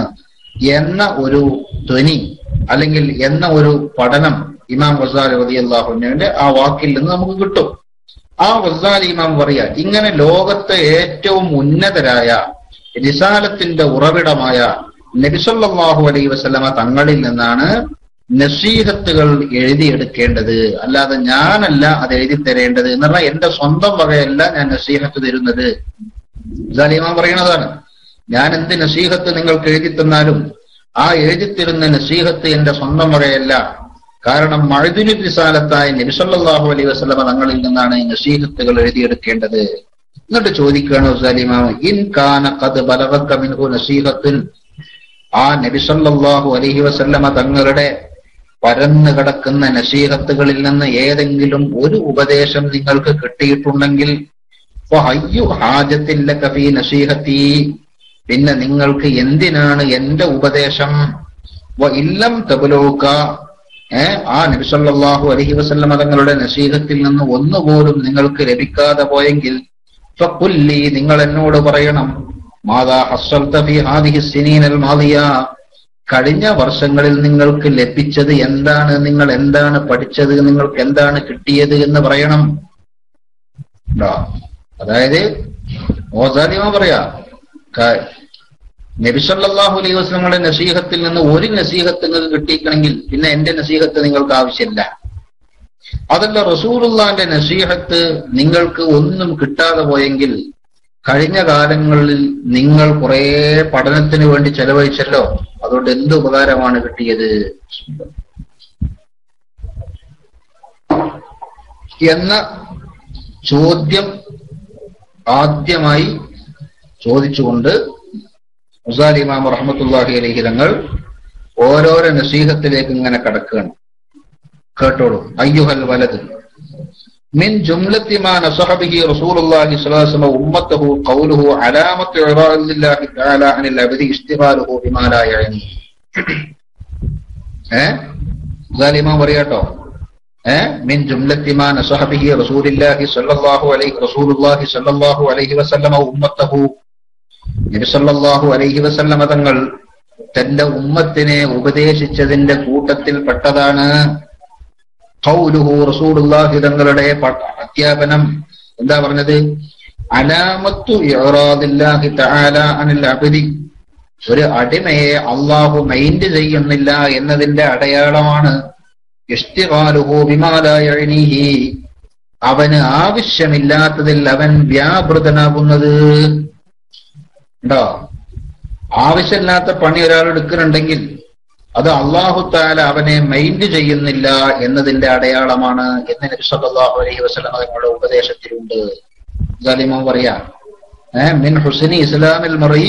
എന്ന ഒരു ധ്വനി അല്ലെങ്കിൽ എന്ന ഒരു പഠനം ഇമാം ഗസാലി റളിയല്ലാഹു അൻഹുവിന്റെ ആ വാക്കിൽ നിന്ന് നമുക്ക് കിട്ടും. ആ ഗസാലി ഇമാം പറയാ, ഇങ്ങനെ ലോകത്തെ ഏറ്റവും ഉന്നതരായ റിസാലത്തിന്റെ ഉറവിടമായ നബി സല്ലല്ലാഹു അലൈഹി വസല്ലമ തങ്ങളിൽ നിന്നാണ് നസീഹത്തുകൾ എഴുതിയെടുക്കേണ്ടത്. അല്ലാതെ ഞാനല്ല അത് എഴുതി തരേണ്ടത് എന്ന് പറഞ്ഞാൽ എന്റെ സ്വന്തം വകയല്ല ഞാൻ നസീഹത്ത് തരുന്നത്. ഗസാലി ഇമാം പറയുന്നതാണ്, ഞാൻ എന്ത് നസീഹത്ത് നിങ്ങൾക്ക് എഴുതി തന്നാലും ആ എഴുതിത്തരുന്ന നസീഹത്ത് എന്റെ സ്വന്തം വകയല്ല. കാരണം മഅദിനുർ റിസാലത്തായ നബി സല്ലല്ലാഹു അലൈഹി വസല്ലമ തങ്ങളിൽ നിന്നാണ് ഈ നസീഹത്തുകൾ എഴുതിയെടുക്കേണ്ടത്. എന്നിട്ട് ചോദിക്കുകയാണ് ഗസാലി ഇമാം, ഇൻ കാന ഖദ് ബലഗക മിൻഹു നസീഹത്തുൻ, ആ നബി സല്ലല്ലാഹു അലൈഹി വസല്ലമ തങ്ങളുടെ പരന്നു കിടക്കുന്ന നസീഹത്തുകളിൽ നിന്ന് ഏതെങ്കിലും ഒരു ഉപദേശം നിങ്ങൾക്ക് കിട്ടിയിട്ടുണ്ടെങ്കിൽ ഫഹയ്യു ഹാജത്തിൻ ലക ഫീ നസീഹത്തി, പിന്നെ നിങ്ങൾക്ക് എന്തിനാണ് എന്റെ ഉപദേശം? വ ഇല്ലം തബ്ലൂക, ആ നബി സല്ലല്ലാഹു അലൈഹി വസല്ലമ തങ്ങളുടെ നസീഹത്തിൽ നിന്ന് ഒന്നുപോലും നിങ്ങൾക്ക് ലഭിക്കാതെ പോയെങ്കിൽ ഫഖുല്ലി, നിങ്ങൾ എന്നോട് പറയണം, മാദാ ഹസ്സൽത ഫീ ഹാദിഹി സിനീനൽ മാദിയ, കഴിഞ്ഞ വർഷങ്ങളിൽ നിങ്ങൾക്ക് ലഭിച്ചത് എന്താണ്, നിങ്ങൾ എന്താണ് പഠിച്ചത്, നിങ്ങൾക്ക് എന്താണ് കിട്ടിയത് എന്ന് പറയണം. അതായത് ഓസാലിമ പറയാ, നബി സല്ലല്ലാഹു അലൈഹി വസല്ലമയുടെ നസീഹത്തിൽ നിന്ന് ഒരു നസീഹത്ത് നിങ്ങൾക്ക് കിട്ടിയിക്കണമെങ്കിൽ പിന്നെ എന്റെ നസീഹത്ത് നിങ്ങൾക്ക് ആവശ്യമില്ല. അതല്ല റസൂലുള്ളാഹിന്റെ നസീഹത്ത് നിങ്ങൾക്ക് ഒന്നും കിട്ടാതെ പോയെങ്കിൽ കഴിഞ്ഞ കാലങ്ങളിൽ നിങ്ങൾ കുറെ പഠനത്തിന് വേണ്ടി ചെലവഴിച്ചല്ലോ, അതുകൊണ്ട് എന്ത് ഉപകാരമാണ് കിട്ടിയത് എന്ന ചോദ്യം ആദ്യമായി ചോദിച്ചുകൊണ്ട് ഗസാലി ഇമാം റഹ്മത്തുള്ളാഹി അലൈഹി തങ്ങൾ ഓരോരോ നസീഹത്തിലേക്ക് ഇങ്ങനെ കടക്കുകയാണ്. കേട്ടോളൂ. അയ്യുഹൽ വലദ് മിൻ ജുംലത്തി മാ നസഹ ബിഹി റസൂലുള്ളാഹി സ്വല്ലല്ലാഹു അലൈഹി വസല്ലം ഉമ്മത്തഹു ഖൗലുഹു അലാമത്തു ഇറാദില്ലാഹി തആല അനിൽ അബ്ദി ഇസ്തിഗാലുഹു ബിമാ ലാ യഅനി. ഗസാലി ഇമാം പറയാട്ടോ, മിൻ ജുംലത്തി മാ നസഹ ബിഹി റസൂലുള്ളാഹി സ്വല്ലല്ലാഹു അലൈഹി വസല്ലം ഉമ്മത്തഹു, നബി സല്ലല്ലാഹു അലൈഹി വസല്ലം തങ്ങൾ തന്റെ ഉമ്മത്തിനെ ഉപദേശിച്ചതിന്റെ കൂട്ടത്തിൽ പെട്ടതാണ് ഖൗലുഹു, റസൂലുള്ളാഹി തങ്ങളുടെ അധ്യാപനം. എന്താ പറഞ്ഞത്? അലാമത്തു ഇറാദില്ലാഹി തആല അനിൽ അബ്ദി, ഒരു അടിമയെ അള്ളാഹു മൈൻഡ് ചെയ്യുന്നില്ല എന്നതിന്റെ അടയാളമാണ് ഇസ്തിഗാലുഹു ബിമാ ലാ യഅനിഹി, അവന് ആവശ്യമില്ലാത്തതിൽ അവൻ വ്യാപൃതനാകുന്നത്. ഉണ്ടോ? ആവശ്യമില്ലാത്ത പണി ഒരാൾ എടുക്കുന്നുണ്ടെങ്കിൽ അത് അല്ലാഹു തആല അവനെ മൈൻഡ് ചെയ്യുന്നില്ല എന്നതിന്റെ അടയാളമാണ് എന്ന് നബി സല്ലല്ലാഹു അലൈഹി വസല്ലം തങ്ങളുടെ ഉപദേശത്തിലുണ്ട്. ഇമാം പറയാ, മിൻ ഹുസ്നി ഇസ്ലാമിൽ മർഇ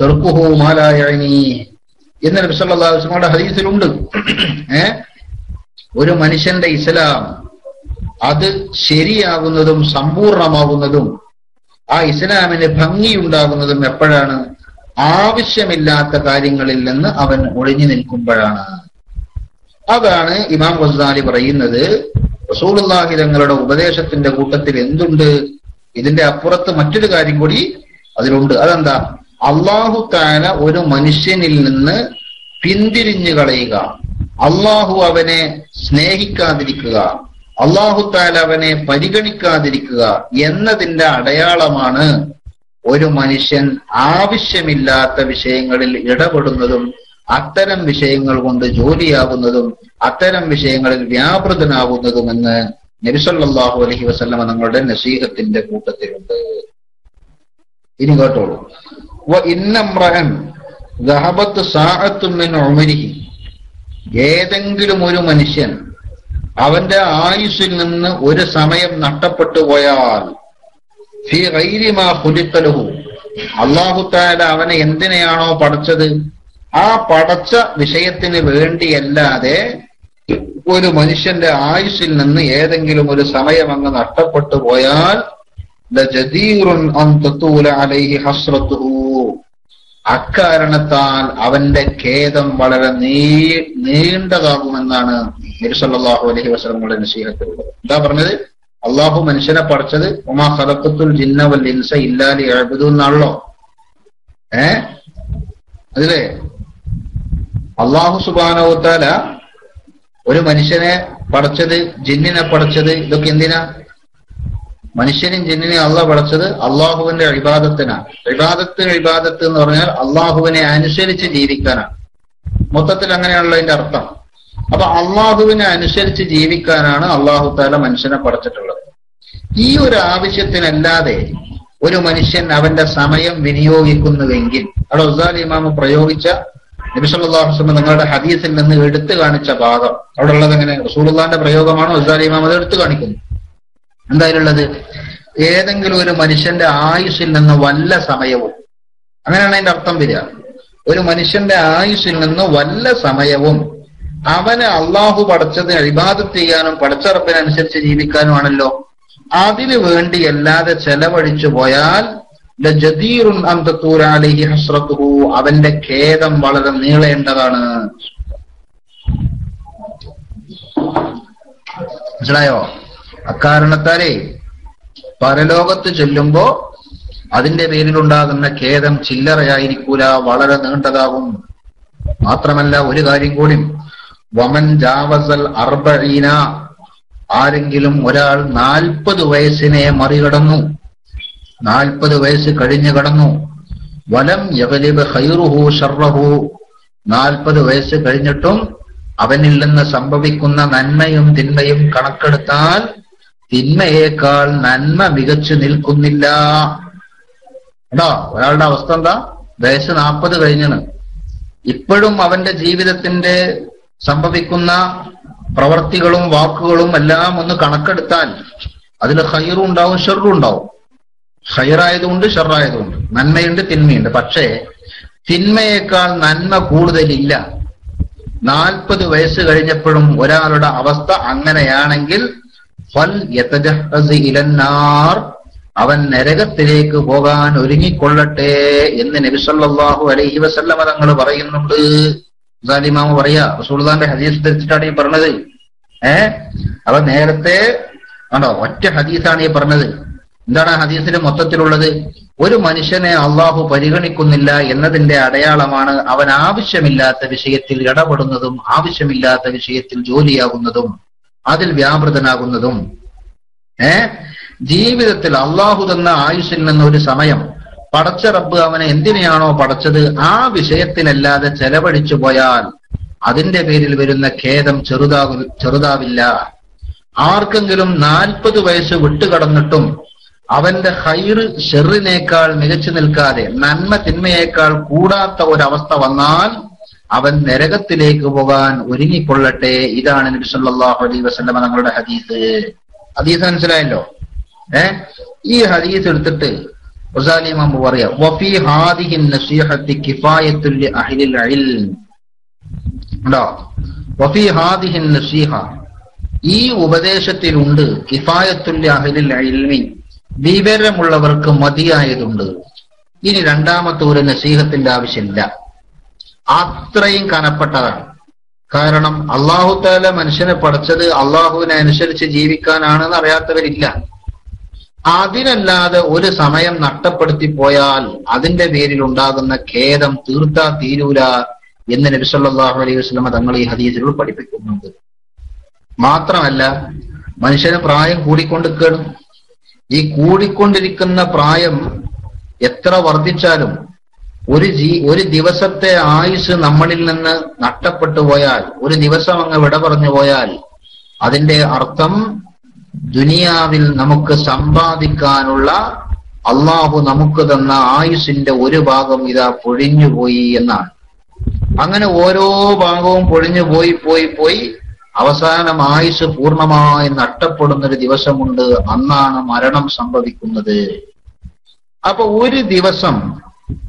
തർക്കുഹു മാ ലാ യഅനി എന്ന് നബി സല്ലല്ലാഹു അലൈഹി വസല്ലം ഹദീസിലുണ്ട്. ഒരു മനുഷ്യന്റെ ഇസ്ലാം അത് ശരിയാകുന്നതും സമ്പൂർണമാകുന്നതും ആ ഇസ്ലാമിന് ഭംഗിയുണ്ടാകുന്നതും എപ്പോഴാണ്? ആവശ്യമില്ലാത്ത കാര്യങ്ങളിൽ നിന്ന് അവൻ ഒഴിഞ്ഞു നിൽക്കുമ്പോഴാണ്. അതാണ് ഇമാം ഗസാലി പറയുന്നത്. റസൂലുള്ളാഹി തങ്ങളുടെ ഉപദേശത്തിന്റെ കൂട്ടത്തിൽ എന്തുണ്ട്? ഇതിന്റെ അപ്പുറത്ത് മറ്റൊരു കാര്യം കൂടി അതിലുണ്ട്. അതെന്താ? അല്ലാഹു തആല ഒരു മനുഷ്യനിൽ നിന്ന് പിന്തിരിഞ്ഞു കളയുക, അല്ലാഹു അവനെ സ്നേഹിക്കാതിരിക്കുക, അല്ലാഹു തആല അവനെ പരിഗണിക്കാതിരിക്കുക എന്നതിന്റെ അടയാളമാണ് ഒരു മനുഷ്യൻ ആവശ്യമില്ലാത്ത വിഷയങ്ങളിൽ ഇടപെടുന്നതും അത്തരം വിഷയങ്ങൾ കൊണ്ട് ജോലിയാകുന്നതും അത്തരം വിഷയങ്ങളിൽ വ്യാപൃതനാകുന്നതുമെന്ന് നബി സല്ലല്ലാഹു അലൈഹി വസല്ലം തങ്ങളുടെ നസീഹത്തിന്റെ കൂട്ടത്തിലുണ്ട്. ഇനി കേട്ടോളൂ. വ ഇന്നംറഅൻ ദഹബത്ത് സാഅത്തുൻ മിൻ ഉമരിഹി, ഏതെങ്കിലും ഒരു മനുഷ്യൻ അവന്റെ ആയുസ്സിൽ നിന്ന് ഒരു സമയം നഷ്ടപ്പെട്ടു പോയാൽ ഫീ ഗൈരി മാ ഖുലിഖ ലഹു, അല്ലാഹു തആല അവനെ എന്തിനെയാണോ പടച്ചത് ആ പടച്ച വിഷയത്തിന് വേണ്ടിയല്ലാതെ ഒരു മനുഷ്യന്റെ ആയുസ്സിൽ നിന്ന് ഏതെങ്കിലും ഒരു സമയം അങ്ങ് നഷ്ടപ്പെട്ടു പോയാൽ ലജദീറുൻ അൻ തതൂല അലൈഹി ഹസ്റതുഹു, അക്കാരണത്താൽ അവന്റെ ഖേദം വളരെ നീണ്ടതാകുമെന്നാണ് നബി സല്ലല്ലാഹു അലൈഹി വസല്ലമയുടെ നസീഹത്തിലുള്ളത്. എന്താ പറഞ്ഞത്? അള്ളാഹു മനുഷ്യനെ പഠിച്ചത് വമാ ഖലഖത്തുൽ ജിന്ന വൽ ഇൻസ ഇല്ലാ ലിയഅ്ബുദൂൻ എന്നാണല്ലോ. അതിലെ അള്ളാഹു സുബ്ഹാനഹു വ തആല ഒരു മനുഷ്യനെ പഠിച്ചത്, ജിന്നിനെ പഠിച്ചത്, ഇതൊക്കെ എന്തിനാ? മനുഷ്യനും ജിന്നിനെ അള്ളാഹ് പഠിച്ചത് അള്ളാഹുവിന്റെ ഇബാദത്തിനാണ്. ഇബാദത്ത് എന്ന് പറഞ്ഞാൽ അള്ളാഹുവിനെ അനുസരിച്ച് ജീവിക്കാനാണ്. മൊത്തത്തിൽ അങ്ങനെയാണല്ലോ അതിന്റെ അർത്ഥം. അപ്പൊ അള്ളാഹുവിനെ അനുസരിച്ച് ജീവിക്കാനാണ് അള്ളാഹു തആല മനുഷ്യനെ പഠിച്ചിട്ടുള്ളത്. ഈ ഒരു ആവശ്യത്തിനല്ലാതെ ഒരു മനുഷ്യൻ അവന്റെ സമയം വിനിയോഗിക്കുന്നുവെങ്കിൽ, അവിടെ ഗസാലി ഇമാം പ്രയോഗിച്ച നബി സല്ലല്ലാഹു അലൈഹി വസല്ലം നിങ്ങളുടെ ഹദീസിൽ നിന്ന് എടുത്തു കാണിച്ച ഭാഗം അവിടെ ഉള്ളത് എങ്ങനെ? റസൂലുള്ളാഹിന്റെ പ്രയോഗമാണോ? ഗസാലി ഇമാം അത് എടുത്തു കാണിക്കുന്നു. എന്തായാലുള്ളത്? ഏതെങ്കിലും ഒരു മനുഷ്യന്റെ ആയുസ്സിൽ നിന്ന് വല്ല സമയവും, അങ്ങനെയാണ് അതിന്റെ അർത്ഥം വരിക. ഒരു മനുഷ്യന്റെ ആയുസ്സിൽ നിന്ന് വല്ല സമയവും അവനെ അള്ളാഹു പഠിച്ചത് ഇബാദത്ത് ചെയ്യാനും പഠിച്ച റബ്ബിനനുസരിച്ച് ജീവിക്കാനുമാണല്ലോ, അതിനു വേണ്ടി അല്ലാതെ ചെലവഴിച്ചു പോയാൽ ലജദീറുൻ അൻ തതൂല അലൈഹി ഹസ്റതുഹു, അവന്റെ ഖേദം വളരെ നീളേണ്ടതാണ്. മനസ്സിലായോ? അക്കാരണത്താലേ പരലോകത്ത് ചെല്ലുമ്പോ അതിന്റെ പേരിലുണ്ടാകുന്ന ഖേദം ചില്ലറയായിരിക്കൂല, വളരെ നീണ്ടതാകും. മാത്രമല്ല ഒരു കാര്യം കൂടി, വമൻ ജാവസൽ അർബഈന, ആരെങ്കിലും ഒരാൾ 40 വയസ്സിനെ മറികടന്നു, 40 വയസ്സ് കഴിഞ്ഞു കടന്നു, വലം യഗ്ലിബ് ഖൈറുഹു ശർറഹു, 40 വയസ്സ് കഴിഞ്ഞിട്ടും അവനിൽ നിന്ന് സംഭവിക്കുന്ന നന്മയും തിന്മയും കണക്കെടുത്താൽ തിന്മയേക്കാൾ നന്മ മികച്ചു നിൽക്കുന്നില്ല. കേട്ടോ, ഒരാളുടെ അവസ്ഥ എന്താ? വയസ്സ് 40 കഴിഞ്ഞാണ്, ഇപ്പോഴും അവന്റെ ജീവിതത്തിന്റെ സംഭവിക്കുന്ന പ്രവർത്തികളും വാക്കുകളും എല്ലാം ഒന്ന് കണക്കെടുത്താൽ അതിൽ ഖൈറും ഉണ്ടാവും ഷർറും ഉണ്ടാവും. ഖൈറായതുകൊണ്ട് ഷർറായതുകൊണ്ട്, നന്മയുണ്ട് തിന്മയുണ്ട്. പക്ഷേ തിന്മയേക്കാൾ നന്മ കൂടുതലില്ല. 40 വയസ്സ് കഴിഞ്ഞപ്പോഴും ഒരാളുടെ അവസ്ഥ അങ്ങനെയാണെങ്കിൽ ഫൽ യതജഹ്ഹസ് ഇലന്നാർ, അവൻ നരകത്തിലേക്ക് പോകാൻ ഒരുങ്ങിക്കൊള്ളട്ടെ എന്ന് നബി സല്ലല്ലാഹു അലൈഹി വസല്ലമ തങ്ങൾ പറയുന്നുണ്ട്. ഇമാമ പറയാ, റസൂലുള്ളാഹിന്റെ ഹദീസ് ധരിച്ചിട്ടാണ് ഈ പറഞ്ഞത്. അപ്പൊ നേരത്തെ ആണോ ഒറ്റ ഹദീസാണ് ഈ പറഞ്ഞത്. എന്താണ് ഹദീസിന്റെ മൊത്തത്തിലുള്ളത്? ഒരു മനുഷ്യനെ അള്ളാഹു പരിഗണിക്കുന്നില്ല എന്നതിന്റെ അടയാളമാണ് അവൻ ആവശ്യമില്ലാത്ത വിഷയത്തിൽ ഇടപെടുന്നതും ആവശ്യമില്ലാത്ത വിഷയത്തിൽ ജോലിയാകുന്നതും അതിൽ വ്യാപൃതനാകുന്നതും. ജീവിതത്തിൽ അള്ളാഹു തന്ന ആയുസ്സിൽ നിന്ന് ഒരു സമയം പടച്ച റബ്ബ് അവനെ എന്തിനെയാണോ പടച്ചത് ആ വിഷയത്തിലല്ലാതെ ചെലവഴിച്ചു പോയാൽ അതിന്റെ പേരിൽ വരുന്ന ഖേദം ചെറുതാവില്ല. ആർക്കെങ്കിലും 40 വയസ്സ് വിട്ടുകടന്നിട്ടും അവന്റെ ഖൈറ് ഷെറിനേക്കാൾ മികച്ചു നിൽക്കാതെ നന്മ തിന്മയേക്കാൾ കൂടാത്ത ഒരവസ്ഥ വന്നാൽ അവൻ നരകത്തിലേക്ക് പോകാൻ ഒരുങ്ങിക്കൊള്ളട്ടെ. ഇതാണ് നബി സല്ലല്ലാഹു അലൈഹി വസല്ലം തങ്ങളുടെ ഹദീസ്. ഹദീസ് മനസ്സിലായല്ലോ? ഈ ഹദീസ് എടുത്തിട്ട് ഗസാലി ഇമാം പറയാ, വഫീ ഹാദിഹി നസീഹത്തി കിഫായത്തുൽ അഹ്ലിൽ ഇൽം. വഫീ ഹാദിഹി നസീഹ, ഈ ഉപദേശത്തിലുണ്ട് കിഫായത്തുൽ അഹ്ലിൽ ഇൽമി, വിവരമുള്ളവർക്ക് മതിയായതുണ്ട്. ഇനി രണ്ടാമത്തെ ഒരു നസീഹത്തിന്റെ ആവശ്യമില്ല, അത്രയും കനപ്പെട്ടതാണ്. കാരണം അള്ളാഹു തആല മനുഷ്യനെ പഠിച്ചത് അള്ളാഹുവിനെ അനുസരിച്ച് ജീവിക്കാനാണെന്ന് അറിയാത്തവരില്ല. അതിനല്ലാതെ ഒരു സമയം നഷ്ടപ്പെടുത്തി പോയാൽ അതിന്റെ പേരിൽ ഉണ്ടാകുന്ന ഖേദം തീർത്താ തീരൂല എന്ന് നബി സല്ലല്ലാഹു അലൈഹി വസല്ലം തങ്ങൾ ഈ ഹദീസിൽ പഠിപ്പിക്കുന്നുണ്ട്. മാത്രമല്ല മനുഷ്യന് പ്രായം കൂടിക്കൊണ്ടിരിക്കുകയാണ്. ഈ കൂടിക്കൊണ്ടിരിക്കുന്ന പ്രായം എത്ര വർദ്ധിച്ചാലും ഒരു ദിവസത്തെ ആയുസ് നമ്മളിൽ നിന്ന് നഷ്ടപ്പെട്ടു പോയാൽ, ഒരു ദിവസം അങ്ങ് വിട പറഞ്ഞു പോയാൽ അതിന്റെ അർത്ഥം ദുനിയാവിൽ നമുക്ക് സമ്പാദിക്കാനുള്ള അള്ളാഹു നമുക്ക് തന്ന ആയുസിന്റെ ഒരു ഭാഗം ഇതാ പൊഴിഞ്ഞുപോയി എന്നാണ്. അങ്ങനെ ഓരോ ഭാഗവും പൊഴിഞ്ഞു പോയി അവസാനം ആയുസ് പൂർണ്ണമായി നഷ്ടപ്പെടുന്നൊരു ദിവസമുണ്ട്. അന്നാണ് മരണം സംഭവിക്കുന്നത്. അപ്പൊ ഒരു ദിവസം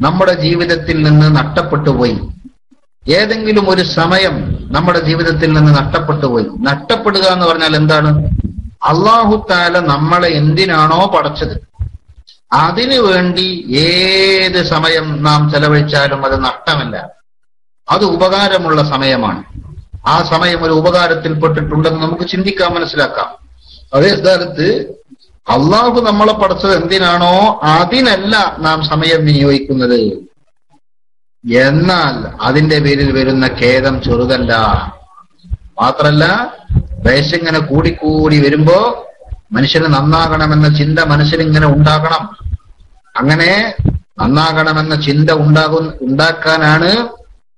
നമ്മുടെ ജീവിതത്തിൽ നിന്ന് നഷ്ടപ്പെട്ടു പോയി, ഏതെങ്കിലും ഒരു സമയം നമ്മുടെ ജീവിതത്തിൽ നിന്ന് നഷ്ടപ്പെട്ടു പോയി. നഷ്ടപ്പെടുക എന്ന് പറഞ്ഞാൽ എന്താണ്? അല്ലാഹു തആല നമ്മളെ എന്തിനാണോ പടച്ചത് അതിനു വേണ്ടി ഏത് സമയം നാം ചെലവഴിച്ചാലും അത് നഷ്ടമല്ല, അത് ഉപകാരമുള്ള സമയമാണ്. ആ സമയം ഒരു ഉപകാരത്തിൽപ്പെട്ടിട്ടുണ്ടെന്ന് നമുക്ക് ചിന്തിക്കാൻ മനസ്സിലാക്കാം. അതേ സ്ഥാനത്ത് അള്ളാഹു നമ്മളെ പടച്ചത് എന്തിനാണോ അതിനല്ല നാം സമയം വിനിയോഗിക്കുന്നത്, എന്നാൽ അതിന്റെ പേരിൽ വരുന്ന ഖേദം ചെറുതല്ല. മാത്രല്ല വയസ്സിങ്ങനെ കൂടിക്കൂടി വരുമ്പോ മനുഷ്യന് നന്നാകണമെന്ന ചിന്ത മനസ്സിലിങ്ങനെ ഉണ്ടാകണം. അങ്ങനെ നന്നാകണമെന്ന ചിന്ത ഉണ്ടാക്കാനാണ്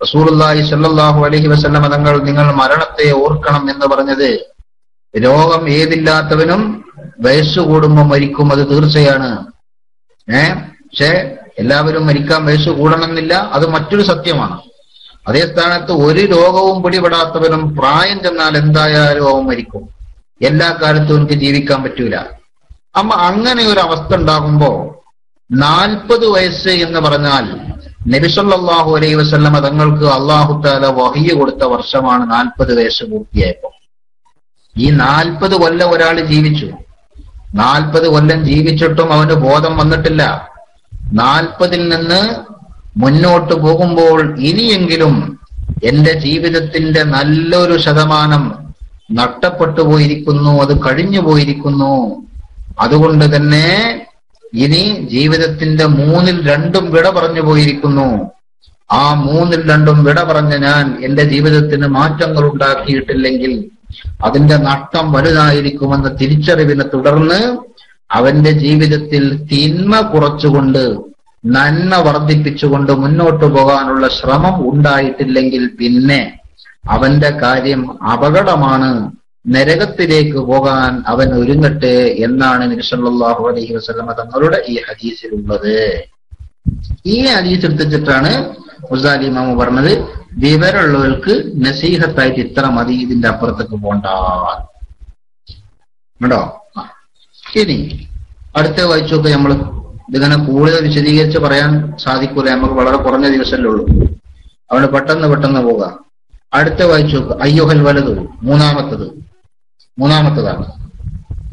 റസൂലുള്ളാഹി സ്വല്ലല്ലാഹു അലൈഹി വസല്ലം തങ്ങൾ നിങ്ങൾ മരണത്തെ ഓർക്കണം എന്ന് പറഞ്ഞത്. രോഗം ഏതില്ലാത്തവനും വയസ്സ് കൂടുമ്പോൾ മരിക്കും, അത് തീർച്ചയാണ്. പക്ഷെ എല്ലാവരും മരിക്കാൻ വയസ്സ് കൂടണമെന്നില്ല, അത് മറ്റൊരു സത്യമാണ്. അതേ സ്ഥാനത്ത് ഒരു രോഗവും പിടിപെടാത്തവനും പ്രായം ചെന്നാൽ എന്തായാലും അവൻ മരിക്കും. എല്ലാ കാലത്തും എനിക്ക് ജീവിക്കാൻ പറ്റൂല. അങ്ങനെ ഒരു അവസ്ഥ ഉണ്ടാകുമ്പോ 40 വയസ്സ് എന്ന് പറഞ്ഞാൽ നബി സല്ലല്ലാഹു അലൈഹി വസല്ലം തങ്ങൾക്ക് അല്ലാഹു തആല വഹയ്യ് കൊടുത്ത വർഷമാണ് 40 വയസ്സ് പൂർത്തിയായപ്പോ. ഈ 40 കൊല്ലം ഒരാൾ ജീവിച്ചു. 40 കൊല്ലം ജീവിച്ചിട്ടും അവന് ബോധം വന്നിട്ടില്ല. 40-ൽ നിന്ന് മുന്നോട്ട് പോകുമ്പോൾ ഇനിയെങ്കിലും എന്റെ ജീവിതത്തിന്റെ നല്ലൊരു ശതമാനം നഷ്ടപ്പെട്ടു പോയിരിക്കുന്നു, അത് കഴിഞ്ഞു പോയിരിക്കുന്നു. അതുകൊണ്ട് തന്നെ ഇനി ജീവിതത്തിന്റെ 2/3 വിട പറഞ്ഞു പോയിരിക്കുന്നു. ആ 2/3 വിട പറഞ്ഞ ഞാൻ എന്റെ ജീവിതത്തിന് മാറ്റങ്ങൾ ഉണ്ടാക്കിയിട്ടില്ലെങ്കിൽ അതിന്റെ നഷ്ടം വലുതായിരിക്കുമെന്ന തിരിച്ചറിവിനെ തുടർന്ന് അവന്റെ ജീവിതത്തിൽ തിന്മ കുറച്ചുകൊണ്ട് നന്മ വർദ്ധിപ്പിച്ചുകൊണ്ട് മുന്നോട്ടു പോകാനുള്ള ശ്രമം ഉണ്ടായിട്ടില്ലെങ്കിൽ പിന്നെ അവന്റെ കാര്യം അപകടമാണ്, നരകത്തിലേക്ക് പോകാൻ അവൻ ഒരുങ്ങട്ടെ എന്നാണ് നബി സല്ലല്ലാഹു അലൈഹി വസല്ലമ തങ്ങളുടെ ഈ ഹദീസിലുള്ളത്. ഈ ഹദീസ് എടുത്തിട്ടാണ് ഗസാലി ഇമാം പറഞ്ഞത്, വിവരമുള്ളവർക്ക് നസീഹത്തായിട്ട് ഇത്ര മതി, ഇതിന്റെ അപ്പുറത്തേക്ക് പോണ്ട കേട്ടോ. ഇനി അടുത്ത വായിച്ചു നോക്കുക. നമ്മൾ ഇതിങ്ങനെ കൂടുതൽ വിശദീകരിച്ച് പറയാൻ സാധിക്കൂല, നമുക്ക് വളരെ കുറഞ്ഞ ദിവസമല്ലേ ഉള്ളൂ, അവിടെ പെട്ടെന്ന് പോകാം. അടുത്ത വായിച്ചു നോക്കുക. അയ്യുഹൽ വലതു, മൂന്നാമത്തതാണ്.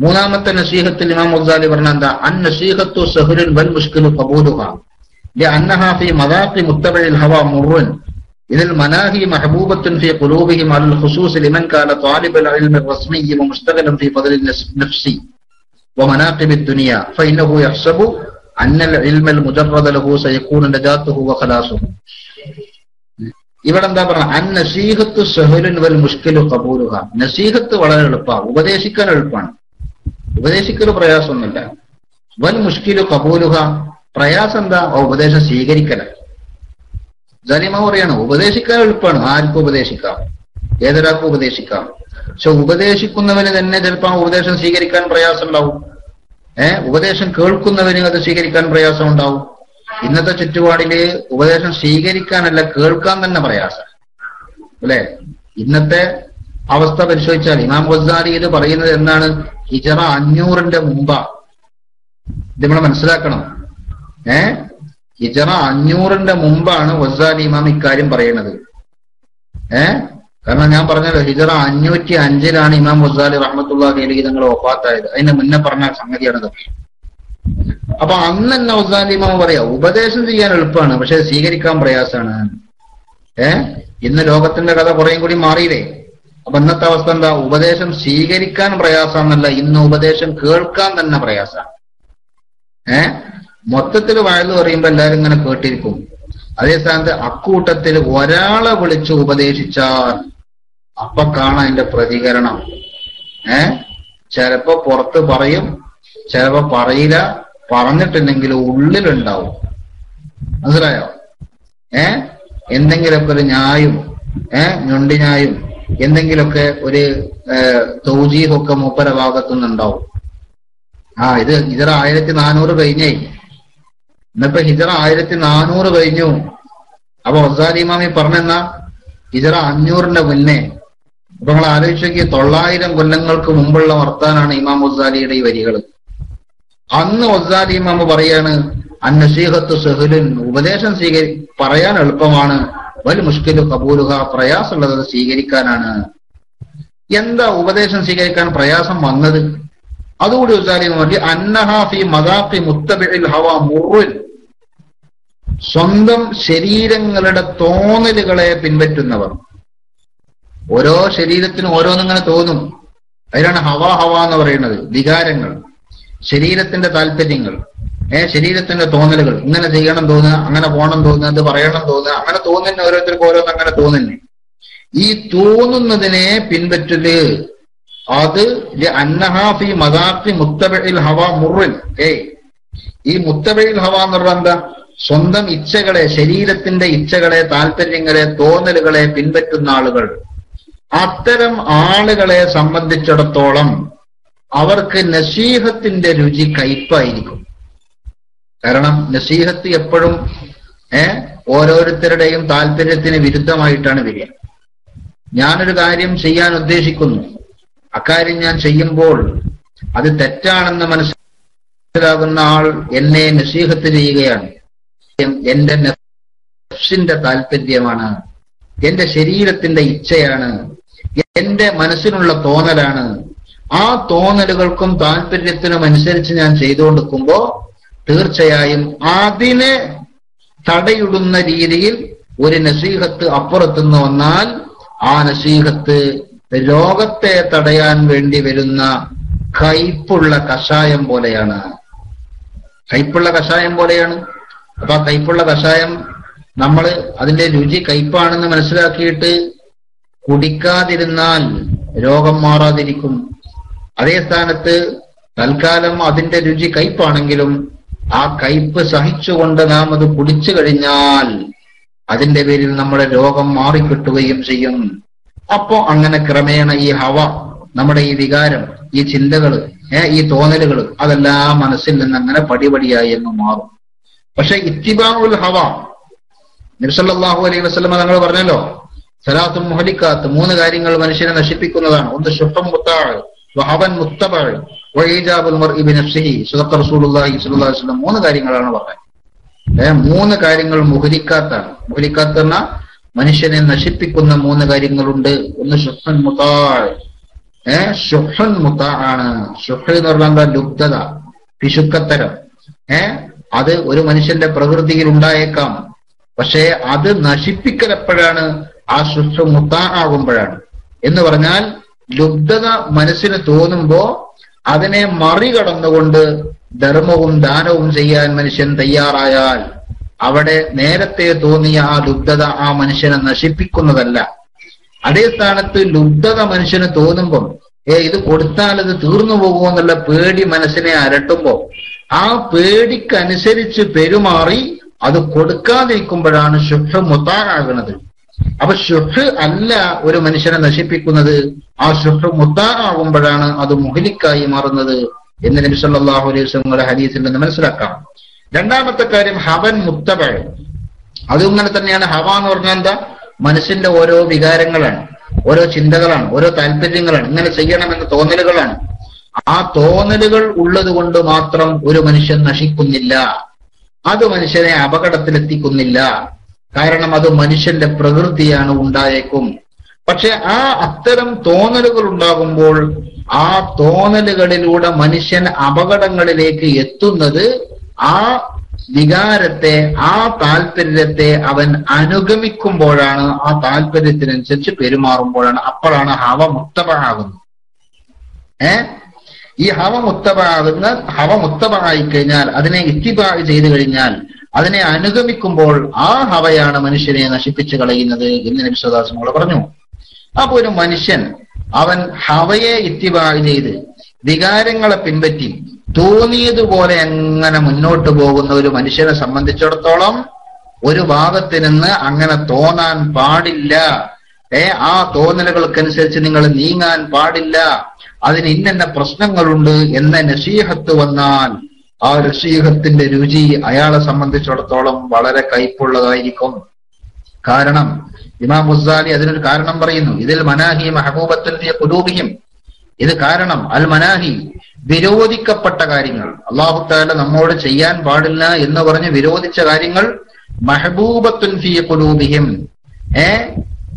മൂന്നാമത്തെ നസീഹത്തിൽ ഇമാം ഗസാലി പറഞ്ഞ എന്താ? അൻ നസീഹത്തു സഹ്ലുൻ വൽ മുശ്കിലു ഖബൂലുഹാ ലഅന്നഹാ ഫീ മദാഖി മുത്തബഇൽ ഹവാ മുർറുൻ ഇദൽ മനാഹി മഹബൂബത്തുൻ ഫീ ഖുലൂബിഹിം അൽ ഖുസൂസ് ലിമൻ കാന ത്വാലിബൽ ഇൽമി റസ്മി വമുസ്തഖലൻ ഫീ ഫദ്ലി നഫ്സി വമനാഖിബി ദുനിയ ഫഇന്നഹു യഹ്സബു അന്നൽ ഇൽമൽ മുജറദ ലഹു സയകൂനു നജാതുഹു വഖലാസുഹു. ഇവിടെ എന്താ പറഞ്ഞ? അൻ നസീഹത്തു സഹ്ലുൻ വൽ മുശ്കിലു ഖബൂലുഹാ. നസീഹത്ത് വളരെ എളുപ്പമാണ്, ഉപദേശിക്കാൻ എളുപ്പമാണ്, ഉപദേശിക്കൽ പ്രയാസമൊന്നുമില്ല. വൽ മുശ്കിലു ഖബൂലുഹാ, പ്രയാസം എന്താ? ഉപദേശം സ്വീകരിക്കല. ജലിമ പറയാണ് ഉപദേശിക്കാൻ എളുപ്പമാണ്, ആർക്കും ഉപദേശിക്കാം, ഏതൊരാൾക്കും ഉപദേശിക്കാം. പക്ഷെ ഉപദേശിക്കുന്നവന് തന്നെ ചിലപ്പോൾ ആ ഉപദേശം സ്വീകരിക്കാൻ പ്രയാസം ഉണ്ടാവും. ഉപദേശം കേൾക്കുന്നവന് അത് സ്വീകരിക്കാൻ പ്രയാസം ഉണ്ടാവും. ഇന്നത്തെ ചുറ്റുപാടില് ഉപദേശം സ്വീകരിക്കാനല്ല, കേൾക്കാൻ തന്നെ പ്രയാസം അല്ലെ? ഇന്നത്തെ അവസ്ഥ പരിശോധിച്ചാൽ ഇമാം ഗസാലി ഇത് പറയുന്നത് എന്താണ്? ഹിജറ 500 മുമ്പാ. ഇത് നമ്മൾ മനസ്സിലാക്കണം. ഹിജറ 500 മുമ്പാണ് ഗസാലി ഇമാം ഇക്കാര്യം പറയുന്നത്. കാരണം ഞാൻ പറഞ്ഞല്ലോ, ഹിജറ 505 ഇമാം ഗസാലി റഹ്മത്തുള്ളാഹി അലൈഹി തങ്ങൾ വഫാത്തായത്. അതിന്റെ മുന്നേ പറഞ്ഞ സംഗതിയാണത്. അപ്പൊ അന്ന് തന്നെ ഗസാലി ഇമാം പറയാ ഉപദേശം ചെയ്യാൻ എളുപ്പമാണ്, പക്ഷെ സ്വീകരിക്കാൻ പ്രയാസാണ്. ഇന്ന് ലോകത്തിന്റെ കഥ കുറേയും കൂടി മാറിയില്ലേ? അപ്പൊ ഇന്നത്തെ അവസ്ഥ എന്താ? ഉപദേശം സ്വീകരിക്കാൻ പ്രയാസമെന്നല്ല, ഇന്ന് ഉപദേശം കേൾക്കാൻ തന്നെ പ്രയാസമാണ്. മൊത്തത്തിൽ വയല് പറയുമ്പോ എല്ലാരും ഇങ്ങനെ കേട്ടിരിക്കും. അതേ സ്ഥാനത്ത് അക്കൂട്ടത്തിൽ ഒരാളെ വിളിച്ച് ഉപദേശിച്ചാൽ അപ്പൊ കാണാൻ അതിന്റെ പ്രതികരണം. ചിലപ്പോ പുറത്ത് പറയും, ചിലപ്പോ പറയില്ല, പറഞ്ഞിട്ടുണ്ടെങ്കിൽ ഉള്ളിലുണ്ടാവും. മനസ്സിലായോ? എന്തെങ്കിലുമൊക്കെ ഒരു ന്യായും ഞൊണ്ടി ന്യായും എന്തെങ്കിലുമൊക്കെ ഒരു തൗജീഹൊക്കെ മൂപ്പര ഭാഗത്തുനിന്നുണ്ടാവും. ഇത് ഹിജറ 1400 കഴിഞ്ഞേ. ഇന്നിപ്പോ ഹിജറ 1400 കഴിഞ്ഞു. അപ്പൊ ഗസാലി ഇമാമി പറഞ്ഞെന്നാ ഹിജറ 500 മുന്നേ. അപ്പൊ നിങ്ങൾ ആലോചിച്ച് നോക്കി, 900 കൊല്ലങ്ങൾക്ക് മുമ്പുള്ള വർത്താനാണ് ഇമാം ഗസാലിയുടെ ഈ വരികൾ. അന്ന് ഗസാലി ഇമാം പറയാണ് അന്നസീഹത്തു സഹ്ലുൻ, ഉപദേശം പറയാൻ എളുപ്പമാണ്, വൽ മുശ്കിലു ഖബൂലുഹ, പ്രയാസമുള്ളത് സ്വീകരിക്കാനാണ്. എന്താ ഉപദേശം സ്വീകരിക്കാൻ പ്രയാസം വന്നത്? അതുകൂടി ഗസാലി നോക്കി. അന്നഹാ ഫീ മദാഖി മുത്തബിഇൽ ഹവാ മുർറുൻ, സ്വന്തം ശരീരങ്ങളുടെ തോന്നലുകളെ പിൻപറ്റുന്നവർ. ഓരോ ശരീരത്തിനും ഓരോന്നിങ്ങനെ തോന്നും. അതിനാണ് ഹവ എന്ന് പറയുന്നത്. വികാരങ്ങൾ, ശരീരത്തിന്റെ താല്പര്യങ്ങൾ, ശരീരത്തിന്റെ തോന്നലുകൾ. ഇങ്ങനെ ചെയ്യണം തോന്നുക, അങ്ങനെ പോകണം തോന്നുക, അത് പറയണം തോന്നുക, അങ്ങനെ തോന്നുന്ന ഓരോരുത്തർക്കും ഓരോന്ന് അങ്ങനെ തോന്നുന്നു. ഈ തോന്നുന്നതിനെ പിൻപറ്റല് അത് അന്നഹാഫി മദാഖി മുത്തബഇൽ ഹവാ മുർറിൻ. ഈ മുത്തബഇൽ ഹവ എന്ന് പറഞ്ഞാൽ എന്താ? സ്വന്തം ഇച്ഛകളെ, ശരീരത്തിന്റെ ഇച്ഛകളെ, താല്പര്യങ്ങളെ, തോന്നലുകളെ പിൻപറ്റുന്ന ആളുകൾ. അത്തരം ആളുകളെ സംബന്ധിച്ചിടത്തോളം അവർക്ക് നസീഹത്തിന്റെ രുചി കയ്പായിരിക്കും. കാരണം നസീഹത്ത് എപ്പോഴും ഓരോരുത്തരുടെയും താല്പര്യത്തിന് വിരുദ്ധമായിട്ടാണ് വരിക. ഞാനൊരു കാര്യം ചെയ്യാൻ ഉദ്ദേശിക്കുന്നു, അക്കാര്യം ഞാൻ ചെയ്യുമ്പോൾ അത് തെറ്റാണെന്ന് മനസ്സിലാകുന്ന ആൾ എന്നെ നസീഹത്ത് ചെയ്യുകയാണ്. എന്റെ നഫ്സിന്റെ താല്പര്യമാണ്, എന്റെ ശരീരത്തിന്റെ ഇച്ഛയാണ്, എന്റെ മനസ്സിനുള്ള തോന്നലാണ്. ആ തോന്നലുകൾക്കും താല്പര്യത്തിനും അനുസരിച്ച് ഞാൻ ചെയ്തുകൊണ്ടിരിക്കുമ്പോ തീർച്ചയായും അതിനെ തടയിടുന്ന രീതിയിൽ ഒരു നസീഹത്ത് അപ്പുറത്തുനിന്ന് വന്നാൽ ആ നസീഹത്ത് രോഗത്തെ തടയാൻ വേണ്ടി വരുന്ന കയ്പുള്ള കഷായം പോലെയാണ്. കയ്പുള്ള കഷായം പോലെയാണ്. അപ്പൊ ആ കയ്പുള്ള കഷായം നമ്മൾ അതിന്റെ രുചി കയ്പാണെന്ന് മനസ്സിലാക്കിയിട്ട് കുടിക്കാതിരുന്നാൽ രോഗം മാറാതിരിക്കും. അതേ സ്ഥാനത്ത് തൽക്കാലം അതിന്റെ രുചി കയ്പാണെങ്കിലും ആ കയ്പ് സഹിച്ചുകൊണ്ട് നാം അത് കുടിച്ചു കഴിഞ്ഞാൽ അതിന്റെ പേരിൽ നമ്മുടെ രോഗം മാറിക്കിട്ടുകയും ചെയ്യും. അപ്പോ അങ്ങനെ ക്രമേണ ഈ ഹവ, നമ്മുടെ ഈ വികാരം, ഈ ചിന്തകള്, ഈ തോന്നലുകൾ, അതെല്ലാം മനസ്സിൽ നിന്ന് അങ്ങനെ പടിപടിയായി എന്ന് മാറും. പക്ഷെ ഇത്തിബാഉൽ ഹവ, നബി സല്ലല്ലാഹു അലൈഹി വസല്ലം തങ്ങൾ പറഞ്ഞല്ലോ, സലാത്തുൽ മുഹലിക്കാത്ത്, 3 കാര്യങ്ങൾ മനുഷ്യനെ നശിപ്പിക്കുന്നതാണ്. ഒന്ന് ശുഹ്റും മുത്താഅ്, വഹവൻ മുത്തബഅ്, വഈജാബുൽ മർഇ ബിനഫ്സിഹി. സദഖ റസൂലുള്ളാഹി സ്വല്ലല്ലാഹു അലൈഹി വസല്ലം 3 കാര്യങ്ങളാണ് പറഞ്ഞത്. 3 കാര്യങ്ങൾ മുഹലിക്കാത്താണ്. മുഹലിക്കാത്ത് പറഞ്ഞാൽ മനുഷ്യനെ നശിപ്പിക്കുന്ന 3 കാര്യങ്ങളുണ്ട്. ഒന്ന് ശുഹ്റുൻ മുത്താഅ്, ശുഹ്റുൻ മുത്താഅ്. ശുഹ് എന്ന് പറഞ്ഞാൽ ലുബ്ധത, പിശുക്കത്തരം. അത് ഒരു മനുഷ്യന്റെ പ്രകൃതിയിൽ ഉണ്ടായേക്കാം. പക്ഷേ അത് നശിപ്പിക്കൽ എപ്പോഴാണ്? ആ ശുഹ് മുത്താഅാകുമ്പോഴാണ്. എന്ന് പറഞ്ഞാൽ ലുബ്ധത മനസ്സിന് തോന്നുമ്പോ അതിനെ മറികടന്നുകൊണ്ട് ധർമ്മവും ദാനവും ചെയ്യാൻ മനുഷ്യൻ തയ്യാറായാൽ അവിടെ നേരത്തെ തോന്നിയ ആ ലുബ്ധത ആ മനുഷ്യനെ നശിപ്പിക്കുന്നതല്ല. അതേ സ്ഥാനത്ത് ലുബ്ധത മനുഷ്യന് തോന്നുമ്പം ഇത് കൊടുത്താൽ ഇത് തീർന്നു പോകുമോ എന്നുള്ള പേടി മനസ്സിനെ അലട്ടുമ്പോ ആ പേടിക്കനുസരിച്ച് പെരുമാറി അത് കൊടുക്കാതിരിക്കുമ്പോഴാണ് ശുഹ് മുത്താഅാകുന്നത്. അപ്പൊ ശുഹ് അല്ല ഒരു മനുഷ്യനെ നശിപ്പിക്കുന്നത്, ആ ശുഹ് മുത്താഅാകുമ്പോഴാണ് അത് മുഹ്ലിക്കായി മാറുന്നത് എന്ന് നബി സല്ലല്ലാഹു അലൈഹി വസല്ലം ഹദീസിൽ നിന്ന് മനസ്സിലാക്കാം. രണ്ടാമത്തെ കാര്യം ഹവൻ മുത്തബഅ്. അതും ഇങ്ങനെ തന്നെയാണ്. ഹവ എന്ന് പറഞ്ഞാൽ എന്താ? മനസ്സിന്റെ ഓരോ വികാരങ്ങളാണ്, ഓരോ ചിന്തകളാണ്, ഓരോ താല്പര്യങ്ങളാണ്, ഇങ്ങനെ ചെയ്യണമെന്ന തോന്നലുകളാണ്. ആ തോന്നലുകൾ ഉള്ളത് കൊണ്ട് മാത്രം ഒരു മനുഷ്യൻ നശിക്കുന്നില്ല, അത് മനുഷ്യനെ അപകടത്തിലെത്തിക്കുന്നില്ല. കാരണം അത് മനുഷ്യന്റെ പ്രകൃതിയാണ്, ഉണ്ടായേക്കും. പക്ഷെ അത്തരം തോന്നലുകൾ ഉണ്ടാകുമ്പോൾ ആ തോന്നലുകളിലൂടെ മനുഷ്യൻ അപകടങ്ങളിലേക്ക് എത്തുന്നത് ആ വികാരത്തെ, ആ താല്പര്യത്തെ അവൻ അനുഗമിക്കുമ്പോഴാണ്, ആ താല്പര്യത്തിനനുസരിച്ച് പെരുമാറുമ്പോഴാണ്. അപ്പോഴാണ് ഹവ മുത്തബഅാകുന്നത്. ഈ ഹവ മുത്തബഅായി കഴിഞ്ഞാൽ, അതിനെ ഇത്തിബാ ചെയ്തു കഴിഞ്ഞാൽ, അതിനെ അനുഗമിക്കുമ്പോൾ ആ ഹവയാണ് മനുഷ്യനെ നശിപ്പിച്ചു കളയുന്നത് എന്ന് നബി സല്ലല്ലാഹു അലൈഹി വസല്ലം പറഞ്ഞു. അപ്പൊ ഒരു മനുഷ്യൻ അവൻ ഹവയെ ഇത്തിബാ ചെയ്ത് വികാരങ്ങളെ പിൻപറ്റി തോന്നിയതുപോലെ അങ്ങനെ മുന്നോട്ട് പോകുന്ന ഒരു മനുഷ്യനെ സംബന്ധിച്ചിടത്തോളം ഒരു ഭാഗത്ത് നിന്ന് അങ്ങനെ തോന്നാൻ പാടില്ല. ആ തോന്നലുകൾക്കനുസരിച്ച് നിങ്ങൾ നീങ്ങാൻ പാടില്ല, അതിന് ഇന്ന പ്രശ്നങ്ങളുണ്ട് എന്ന നസീഹത്ത് വന്നാൽ ആ നസീഹത്തിന്റെ രുചി അയാളെ സംബന്ധിച്ചിടത്തോളം വളരെ കയ്പുള്ളതായിരിക്കും. കാരണം ഇമാം ഗസാലി അതിനൊരു കാരണം പറയുന്നു. ഇതിൽ മനാഹി മഹബൂബത്തുൻ ഫീ ഖുലൂബിഹിം. ഇത് കാരണം അൽ മനാഹി, വിരോധിക്കപ്പെട്ട കാര്യങ്ങൾ, അല്ലാഹു തആല നമ്മോട് ചെയ്യാൻ പാടില്ല എന്ന് പറഞ്ഞ് വിരോധിച്ച കാര്യങ്ങൾ, മഹബൂബത്തുൻ ഫീ ഖുലൂബിഹിം,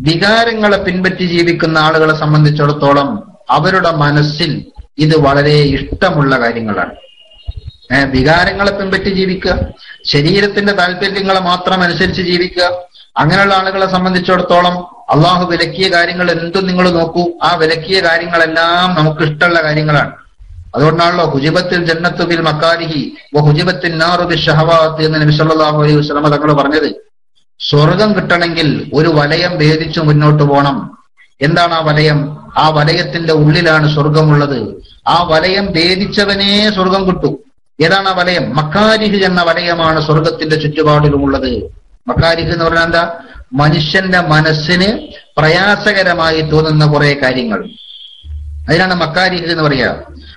വികാരങ്ങളെ പിൻപറ്റി ജീവിക്കുന്ന ആളുകളെ സംബന്ധിച്ചിടത്തോളം അവരുടെ മനസ്സിൽ ഇത് വളരെ ഇഷ്ടമുള്ള കാര്യങ്ങളാണ്. വികാരങ്ങളെ പിൻപറ്റി ജീവിക്കുക, ശരീരത്തിന്റെ താല്പര്യങ്ങളെ മാത്രം അനുസരിച്ച് ജീവിക്കുക, അങ്ങനെയുള്ള ആളുകളെ സംബന്ധിച്ചിടത്തോളം അള്ളാഹു വിലക്കിയ കാര്യങ്ങൾ എന്തും നിങ്ങൾ നോക്കൂ, ആ വിലക്കിയ കാര്യങ്ങളെല്ലാം നമുക്ക് ഇഷ്ടമുള്ള കാര്യങ്ങളാണ്. അതുകൊണ്ടാണല്ലോ ഹുജിബത്തിൽ ജന്നത്തു ബിൽ മക്കാരിഹി വ ഹുജിബത്തിൻ നാറു ബിശ്ശഹവാത്ത് എന്ന് നബി സല്ലല്ലാഹു അലൈഹി വസല്ലം തങ്ങൾ പറഞ്ഞത്. സ്വർഗം കിട്ടണമെങ്കിൽ ഒരു വലയം ഭേദിച്ചു മുന്നോട്ട് പോകണം. എന്താണ് ആ വലയം? ആ വലയത്തിന്റെ ഉള്ളിലാണ് സ്വർഗമുള്ളത്. ആ വലയം ഭേദിച്ചവനേ സ്വർഗം കിട്ടൂ. ഏതാണ് ആ വലയം? മക്കാരിഹ് എന്ന വലയമാണ് സ്വർഗത്തിന്റെ ചുറ്റുപാടിലുമുള്ളത്. മക്കാരിഹ് എന്ന് പറഞ്ഞാൽ എന്താ? മനുഷ്യന്റെ മനസ്സിന് പ്രയാസകരമായി തോന്നുന്ന കുറെ കാര്യങ്ങൾ, അതിനാണ് മക്കാരിഹ് എന്ന് പറയുക.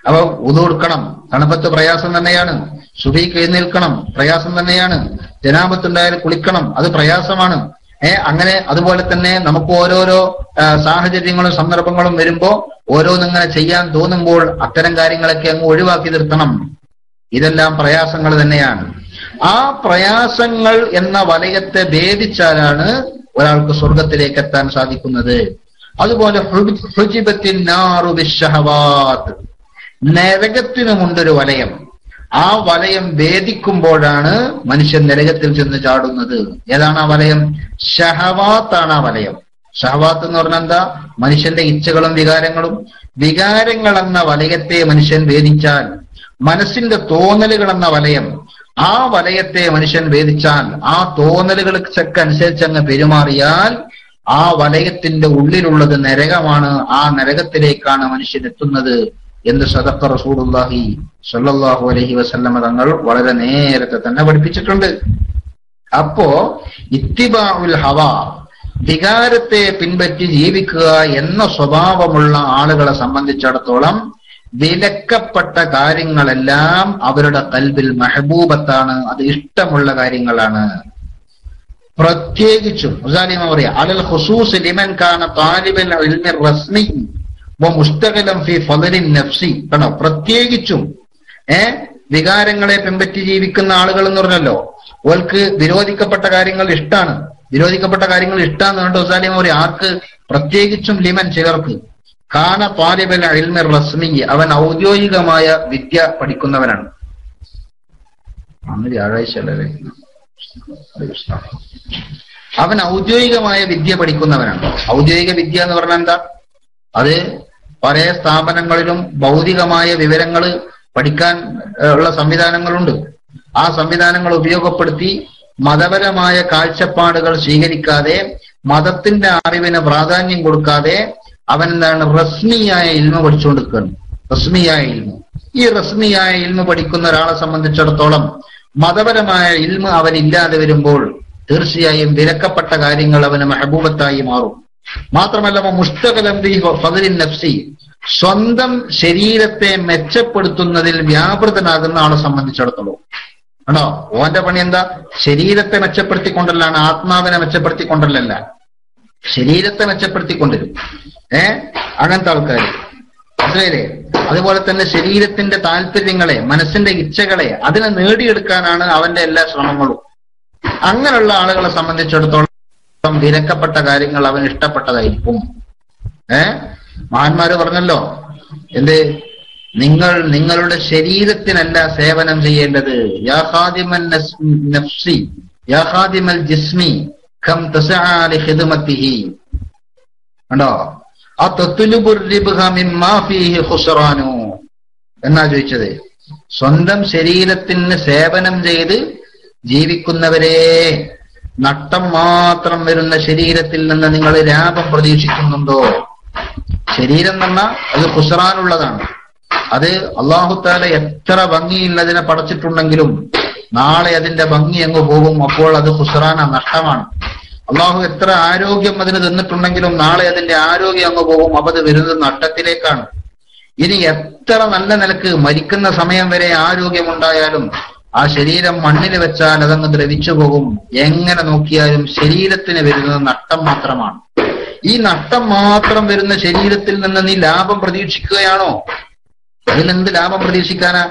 അപ്പൊ ഉദു എടുക്കണം, തണുപ്പത്ത് പ്രയാസം തന്നെയാണ്. സുബഹിക്ക് എഴുന്നേൽക്കണം, പ്രയാസം തന്നെയാണ്. ജനാബത്തുണ്ടായാൽ കുളിക്കണം, അത് പ്രയാസമാണ്. അങ്ങനെ അതുപോലെ തന്നെ നമുക്ക് ഓരോരോ സാഹചര്യങ്ങളും സന്ദർഭങ്ങളും വരുമ്പോ ഓരോന്നിങ്ങനെ ചെയ്യാൻ തോന്നുമ്പോൾ അത്തരം കാര്യങ്ങളൊക്കെ അങ്ങ് ഒഴിവാക്കി നിർത്തണം. ഇതെല്ലാം പ്രയാസങ്ങൾ തന്നെയാണ്. ആ പ്രയാസങ്ങൾ എന്ന വലയത്തെ ഭേദിച്ചാലാണ് ഒരാൾക്ക് സ്വർഗത്തിലേക്ക് എത്താൻ സാധിക്കുന്നത്. അതുപോലെ ഹുജിബത്തിൻ നാറു ബിശ്ശഹവാത്ത്, നരകത്തിനുമുണ്ടൊരു വലയം. ആ വലയം ഭേദിക്കുമ്പോഴാണ് മനുഷ്യൻ നരകത്തിൽ ചെന്ന് ചാടുന്നത്. ഏതാണ് ആ വലയം? ഷഹവാത്താണ് ആ വലയം. ഷഹവാത്ത് എന്ന് പറഞ്ഞാൽ എന്താ? മനുഷ്യന്റെ ഇച്ഛകളും വികാരങ്ങളും. വികാരങ്ങൾ എന്ന വലയത്തെ മനുഷ്യൻ ഭേദിച്ചാൽ, മനസ്സിന്റെ തോന്നലുകൾ എന്ന വലയം, ആ വലയത്തെ മനുഷ്യൻ ഭേദിച്ചാൽ, ആ തോന്നലുകൾക്ക് അനുസരിച്ച് അങ്ങ് പെരുമാറിയാൽ ആ വലയത്തിന്റെ ഉള്ളിലുള്ളത് നരകമാണ്. ആ നരകത്തിലേക്കാണ് മനുഷ്യൻ എത്തുന്നത്. എന്ന് സദഖ റസൂലുള്ളാഹി സ്വല്ലല്ലാഹു അലൈഹി വസല്ലമ തങ്ങൾ വളരെ നേരത്തെ തന്നെ പഠിപ്പിച്ചിട്ടുണ്ട്. അപ്പോ ഇത്തിബാഉൽ ഹവാ, വികാരത്തെ പിൻപറ്റി ജീവിക്കുക എന്ന സ്വഭാവമുള്ള ആളുകളെ സംബന്ധിച്ചിടത്തോളം വിലക്കപ്പെട്ട കാര്യങ്ങളെല്ലാം അവരുടെ ഖൽബിൽ മഹബൂബത്താണ്, അത് ഇഷ്ടമുള്ള കാര്യങ്ങളാണ്. പ്രത്യേകിച്ചും പറയാ അലൽ ഖുസൂസ് ലിമൻ കാന താലിബൽ ഇൽമി റസ്മി വമുസ്തഖിലൻ ഫീ ഫളലിൻ നഫ്സി. കണ്ടോ, പ്രത്യേകിച്ചും വികാരങ്ങളെ പിൻപറ്റി ജീവിക്കുന്ന ആളുകൾ എന്ന് പറഞ്ഞല്ലോ, ഓൾക്ക് വിരോധിക്കപ്പെട്ട കാര്യങ്ങൾ ഇഷ്ടാണ്. വിരോധിക്കപ്പെട്ട കാര്യങ്ങൾ ഇഷ്ടാന്ന് പറഞ്ഞിട്ട് ഉസാലിമ പറയാ ആർക്ക്? പ്രത്യേകിച്ചും ലിമൻ, ചിലർക്ക്. കാന താലിബൽ ഇൽമി റസ്മി, അവൻ ഔദ്യോഗികമായ വിദ്യ പഠിക്കുന്നവനാണ്. അന്ന് വ്യാഴാഴ്ച അല്ലേ? അവൻ ഔദ്യോഗികമായ വിദ്യ പഠിക്കുന്നവനാണ്. ഔദ്യോഗിക വിദ്യ എന്ന് പറഞ്ഞാൽ എന്താ? അത് പല സ്ഥാപനങ്ങളിലും ഭൗതികമായ വിവരങ്ങൾ പഠിക്കാൻ ഉള്ള സംവിധാനങ്ങളുണ്ട്. ആ സംവിധാനങ്ങൾ ഉപയോഗപ്പെടുത്തി മതപരമായ കാഴ്ചപ്പാടുകൾ സ്വീകരിക്കാതെ, മതത്തിന്റെ അറിവിന് പ്രാധാന്യം കൊടുക്കാതെ അവൻ എന്താണ്? റസ്മിയായ ഇൽമ പഠിച്ചുകൊണ്ടിരിക്കുകയാണ്. റസ്മിയായ ഇൽമ. ഈ റസ്മിയായ ഇൽമ പഠിക്കുന്ന ഒരാളെ സംബന്ധിച്ചിടത്തോളം മതപരമായ ഇൽമ അവനില്ലാതെ വരുമ്പോൾ തീർച്ചയായും വിലക്കപ്പെട്ട കാര്യങ്ങൾ അവന് മെഹബൂബത്തായി മാറും. മാത്രമല്ല മുസ്തഖലൻ ഫീ ഫളലിൻ നഫ്സി, സ്വന്തം ശരീരത്തെ മെച്ചപ്പെടുത്തുന്നതിൽ വ്യാപൃതനാകുന്ന ആളെ സംബന്ധിച്ചിടത്തോളം ആണോ, ഓന്റെ പണി എന്താ? ശരീരത്തെ മെച്ചപ്പെടുത്തിക്കൊണ്ടല്ലാണ്, ആത്മാവിനെ മെച്ചപ്പെടുത്തിക്കൊണ്ടല്ല, ശരീരത്തെ മെച്ചപ്പെടുത്തിക്കൊണ്ടിരും. അങ്ങനത്തെ ആൾക്കാർ മനസ്സിലായില്ലേ? അതുപോലെ തന്നെ ശരീരത്തിന്റെ താല്പര്യങ്ങളെ, മനസ്സിന്റെ ഇച്ഛകളെ അതിനെ നേടിയെടുക്കാനാണ് അവന്റെ എല്ലാ ശ്രമങ്ങളും. അങ്ങനെയുള്ള ആളുകളെ സംബന്ധിച്ചിടത്തോളം വിലക്കപ്പെട്ട കാര്യങ്ങൾ അവൻ ഇഷ്ടപ്പെട്ടതായിരിക്കും. മഹാന്മാര് പറഞ്ഞല്ലോ, എന്ത്? നിങ്ങൾ നിങ്ങളുടെ ശരീരത്തിനല്ല സേവനം ചെയ്യേണ്ടത്. യാ ഖാദിമൻ നഫ്സി യാ ഖാദിമൽ ജിസ്മി കം തസഅ ലിഖിദ്മതിഹി. കണ്ടോ, അതത്ലുബുർ റിബ്ഹ മിമ്മാ ഫീഹി ഖുസ്റാനു എന്നാ ചോദിച്ചത്. സ്വന്തം ശരീരത്തിന് സേവനം ചെയ്ത് ജീവിക്കുന്നവരെ, നഷ്ടം മാത്രം വരുന്ന ശരീരത്തിൽ നിന്ന് നിങ്ങൾ ലാഭം പ്രതീക്ഷിക്കുന്നുണ്ടോ? ശരീരം എന്ന് പറഞ്ഞാൽ അത് ഖുസ്റാനുള്ളതാണ്. അത് അല്ലാഹു തആല എത്ര ഭംഗിയുള്ളതിനെ പടച്ചിട്ടുണ്ടെങ്കിലും നാളെ അതിന്റെ ഭംഗി അങ്ങ് പോകും. അപ്പോൾ അത് ഖുസ്റാന, നഷ്ടമാണ്. അള്ളാഹു എത്ര ആരോഗ്യം അതിന് തന്നിട്ടുണ്ടെങ്കിലും നാളെ അതിന്റെ ആരോഗ്യം അങ്ങ് പോകും. അപ്പൊ അത് വരുന്നത് നഷ്ടത്തിലേക്കാണ്. ഇനി എത്ര നല്ല നിലക്ക് മരിക്കുന്ന സമയം വരെ ആരോഗ്യമുണ്ടായാലും ആ ശരീരം മണ്ണിൽ വെച്ചാൽ അതങ്ങ് ദ്രവിച്ചു പോകും. എങ്ങനെ നോക്കിയാലും ശരീരത്തിന് വരുന്നത് നഷ്ടം മാത്രമാണ്. ഈ നഷ്ടം മാത്രം വരുന്ന ശരീരത്തിൽ നിന്ന് നീ ലാഭം പ്രതീക്ഷിക്കുകയാണോ? അതിലെന്ത് ലാഭം പ്രതീക്ഷിക്കാനാ?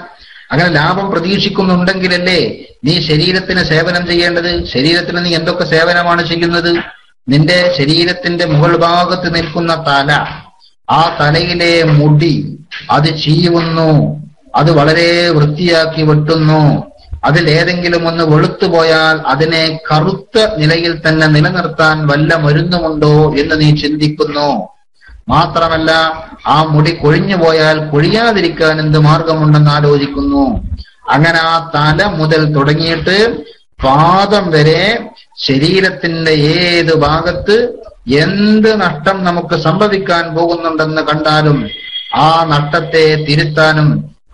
അങ്ങനെ ലാഭം പ്രതീക്ഷിക്കുന്നുണ്ടെങ്കിലല്ലേ നീ ശരീരത്തിന് സേവനം ചെയ്യേണ്ടത്. ശരീരത്തിന് നീ എന്തൊക്കെ സേവനമാണ് ചെയ്യുന്നത്? നിന്റെ ശരീരത്തിന്റെ മുകൾ ഭാഗത്ത് നിൽക്കുന്ന തല, ആ തലയിലെ മുടി അത് ചീവുന്നു, അത് വളരെ വൃത്തിയാക്കി വെട്ടുന്നു. അതിൽ ഏതെങ്കിലും ഒന്ന് വെളുത്തുപോയാൽ അതിനെ കറുത്ത നിലയിൽ തന്നെ നിലനിർത്താൻ വല്ല മരുന്നുമുണ്ടോ എന്ന് നീ ചിന്തിക്കുന്നു. മാത്രമല്ല, ആ മുടി കൊഴിഞ്ഞു പോയാൽ കൊഴിയാതിരിക്കാൻ എന്ത് മാർഗമുണ്ടെന്ന് ആലോചിക്കുന്നു. അങ്ങനെ ആ തല മുതൽ തുടങ്ങിയിട്ട് പാദം വരെ ശരീരത്തിന്റെ ഏത് ഭാഗത്ത് എന്ത് നഷ്ടം നമുക്ക് സംഭവിക്കാൻ പോകുന്നുണ്ടെന്ന് കണ്ടാലും ആ നഷ്ടത്തെ തിരുത്താനും,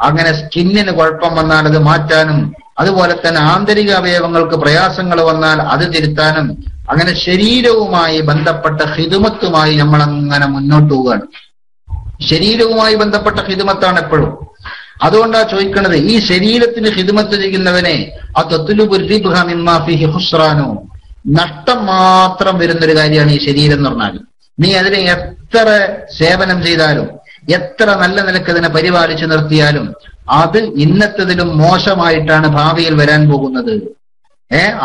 അങ്ങനെ സ്കിന്നിന് കുഴപ്പം വന്നാൽ അത് മാറ്റാനും, അതുപോലെ തന്നെ ആന്തരിക അവയവങ്ങൾക്ക് പ്രയാസങ്ങൾ വന്നാൽ അത് തിരുത്താനും, അങ്ങനെ ശരീരവുമായി ബന്ധപ്പെട്ട ഖിദ്മത്തുമായി നമ്മൾ അങ്ങനെ മുന്നോട്ട് പോവുകയാണ്. ശരീരവുമായി ബന്ധപ്പെട്ട ഖിദ്മത്താണ് എപ്പോഴും. അതുകൊണ്ടാ ചോദിക്കുന്നത്, ഈ ശരീരത്തിന് ഖിദ്മത്ത് ചെയ്യുന്നവനെ നഷ്ടം മാത്രം വരുന്നൊരു കാര്യമാണ് ഈ ശരീരം എന്ന് പറഞ്ഞാൽ. നീ അതിനെ എത്ര സേവനം ചെയ്താലും, എത്ര നല്ല നിലക്ക് അതിനെ പരിപാലിച്ചു നിർത്തിയാലും അത് ഇന്നത്തതിലും മോശമായിട്ടാണ് ഭാവിയിൽ വരാൻ പോകുന്നത്.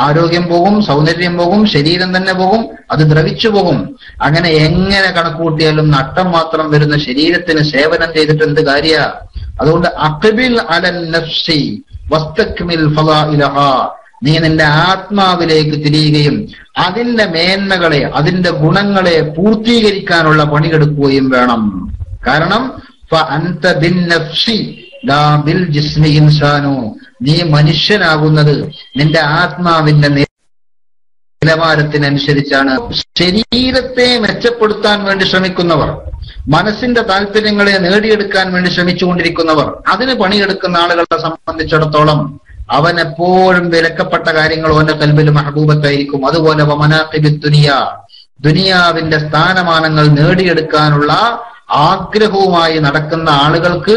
ആരോഗ്യം പോകും, സൗന്ദര്യം പോകും, ശരീരം തന്നെ പോകും, അത് ദ്രവിച്ചു പോകും. അങ്ങനെ എങ്ങനെ കണക്കുകൂട്ടിയാലും നഷ്ടം മാത്രം വരുന്ന ശരീരത്തിന് സേവനം ചെയ്തിട്ട് എന്ത് കാര്യ? അതുകൊണ്ട് അഖ്ബിൽ അലൻ നഫ്സി വസ്തക്മിൽ ഫളാഇലഹാ, നീ നിന്റെ ആത്മാവിലേക്ക് തിരിയുകയും അതിന്റെ മേന്മകളെ, അതിന്റെ ഗുണങ്ങളെ പൂർത്തീകരിക്കാനുള്ള പണിയെടുക്കുകയും വേണം. കാരണം ഫഅൻത ബിന്നഫ്സി ലാ ബിൽ ജിസ്മി ഇൻസാനു, നീ മനുഷ്യനാകുന്നത് നിന്റെ ആത്മാവിന്റെ നിലവാരത്തിനനുസരിച്ചാണ്. ശരീരത്തെ മെച്ചപ്പെടുത്താൻ വേണ്ടി ശ്രമിക്കുന്നവർ, മനസ്സിന്റെ താല്പര്യങ്ങളെ നേടിയെടുക്കാൻ വേണ്ടി ശ്രമിച്ചുകൊണ്ടിരിക്കുന്നവർ, അതിന് പണിയെടുക്കുന്ന ആളുകളെ സംബന്ധിച്ചിടത്തോളം അവൻ എപ്പോഴും വിലക്കപ്പെട്ട കാര്യങ്ങൾ അവന്റെ കൽബിൽ മഹബൂബത്തായിരിക്കും. അതുപോലെ ദുനിയാവിന്റെ സ്ഥാനമാനങ്ങൾ നേടിയെടുക്കാനുള്ള ആഗ്രഹവുമായി നടക്കുന്ന ആളുകൾക്ക്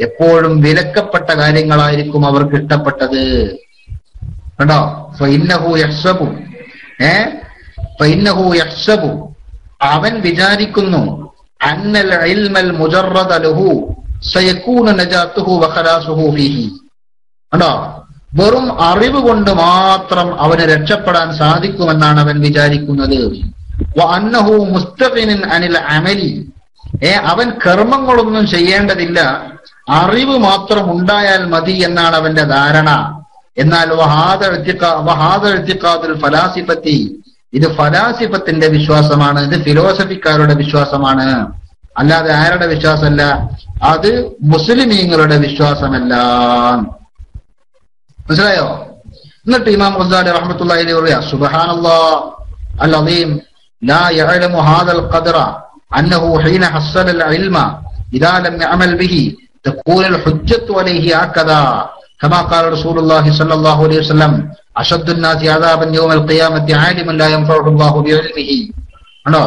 എപ്പോഴും വിലക്കപ്പെട്ട കാര്യങ്ങളായിരിക്കും അവർക്ക് ഇഷ്ടപ്പെട്ടത്. കണ്ടോ? അവൻ വിചാരിക്കുന്നു അന്നൽ ഇൽമൽ മുജറദ ലഹു സയകൂന നജാതുഹു വഖലാസുഹു ഫീഹി. കണ്ടോ? വെറും അറിവ് കൊണ്ട് മാത്രം അവന് രക്ഷപ്പെടാൻ സാധിക്കുമെന്നാണ് അവൻ വിചാരിക്കുന്നത്. വഅന്നഹു മുസ്തഖിനൻ അനിൽ അമലി. അവൻ കർമ്മങ്ങളൊന്നും ചെയ്യേണ്ടതില്ല, അറിവ് മാത്രം ഉണ്ടായാൽ മതി എന്നാണ് അവന്റെ ധാരണ. എന്നാൽ ഫലാസിഫത്തി, ഇത് ഫലാസിഫത്തിന്റെ വിശ്വാസമാണ്, ഇത് ഫിലോസഫിക്കാരുടെ വിശ്വാസമാണ്, അല്ലാതെ ആരുടെ വിശ്വാസമല്ല, അത് മുസ്ലിമീങ്ങളുടെ വിശ്വാസമല്ല. മനസ്സിലായോ? എന്നിട്ട് ഇമാം ഗസാലി റഹ്മത്തുള്ളാഹി അലൈഹി പറയാ, സുബ്ഹാനല്ലാഹ് അൽ അദീം ലാ യഅലമു ഹാദൽ ഖദ്റ അന്നഹു ഹീന ഹസ്സല അൽ ഇൽമ ഇദാ ലം യഅമൽ ബിഹി തകൂന അൽ ഹുജ്ജത്തു അലൈഹി ഹകദാ കമാ ഖാല റസൂലുള്ളാഹി സ്വല്ലല്ലാഹു അലൈഹി വസല്ലം അശദ്ദു الناس عذابا يوم القيامة عالم لا ينفعه الله بعلمه. ആണോ?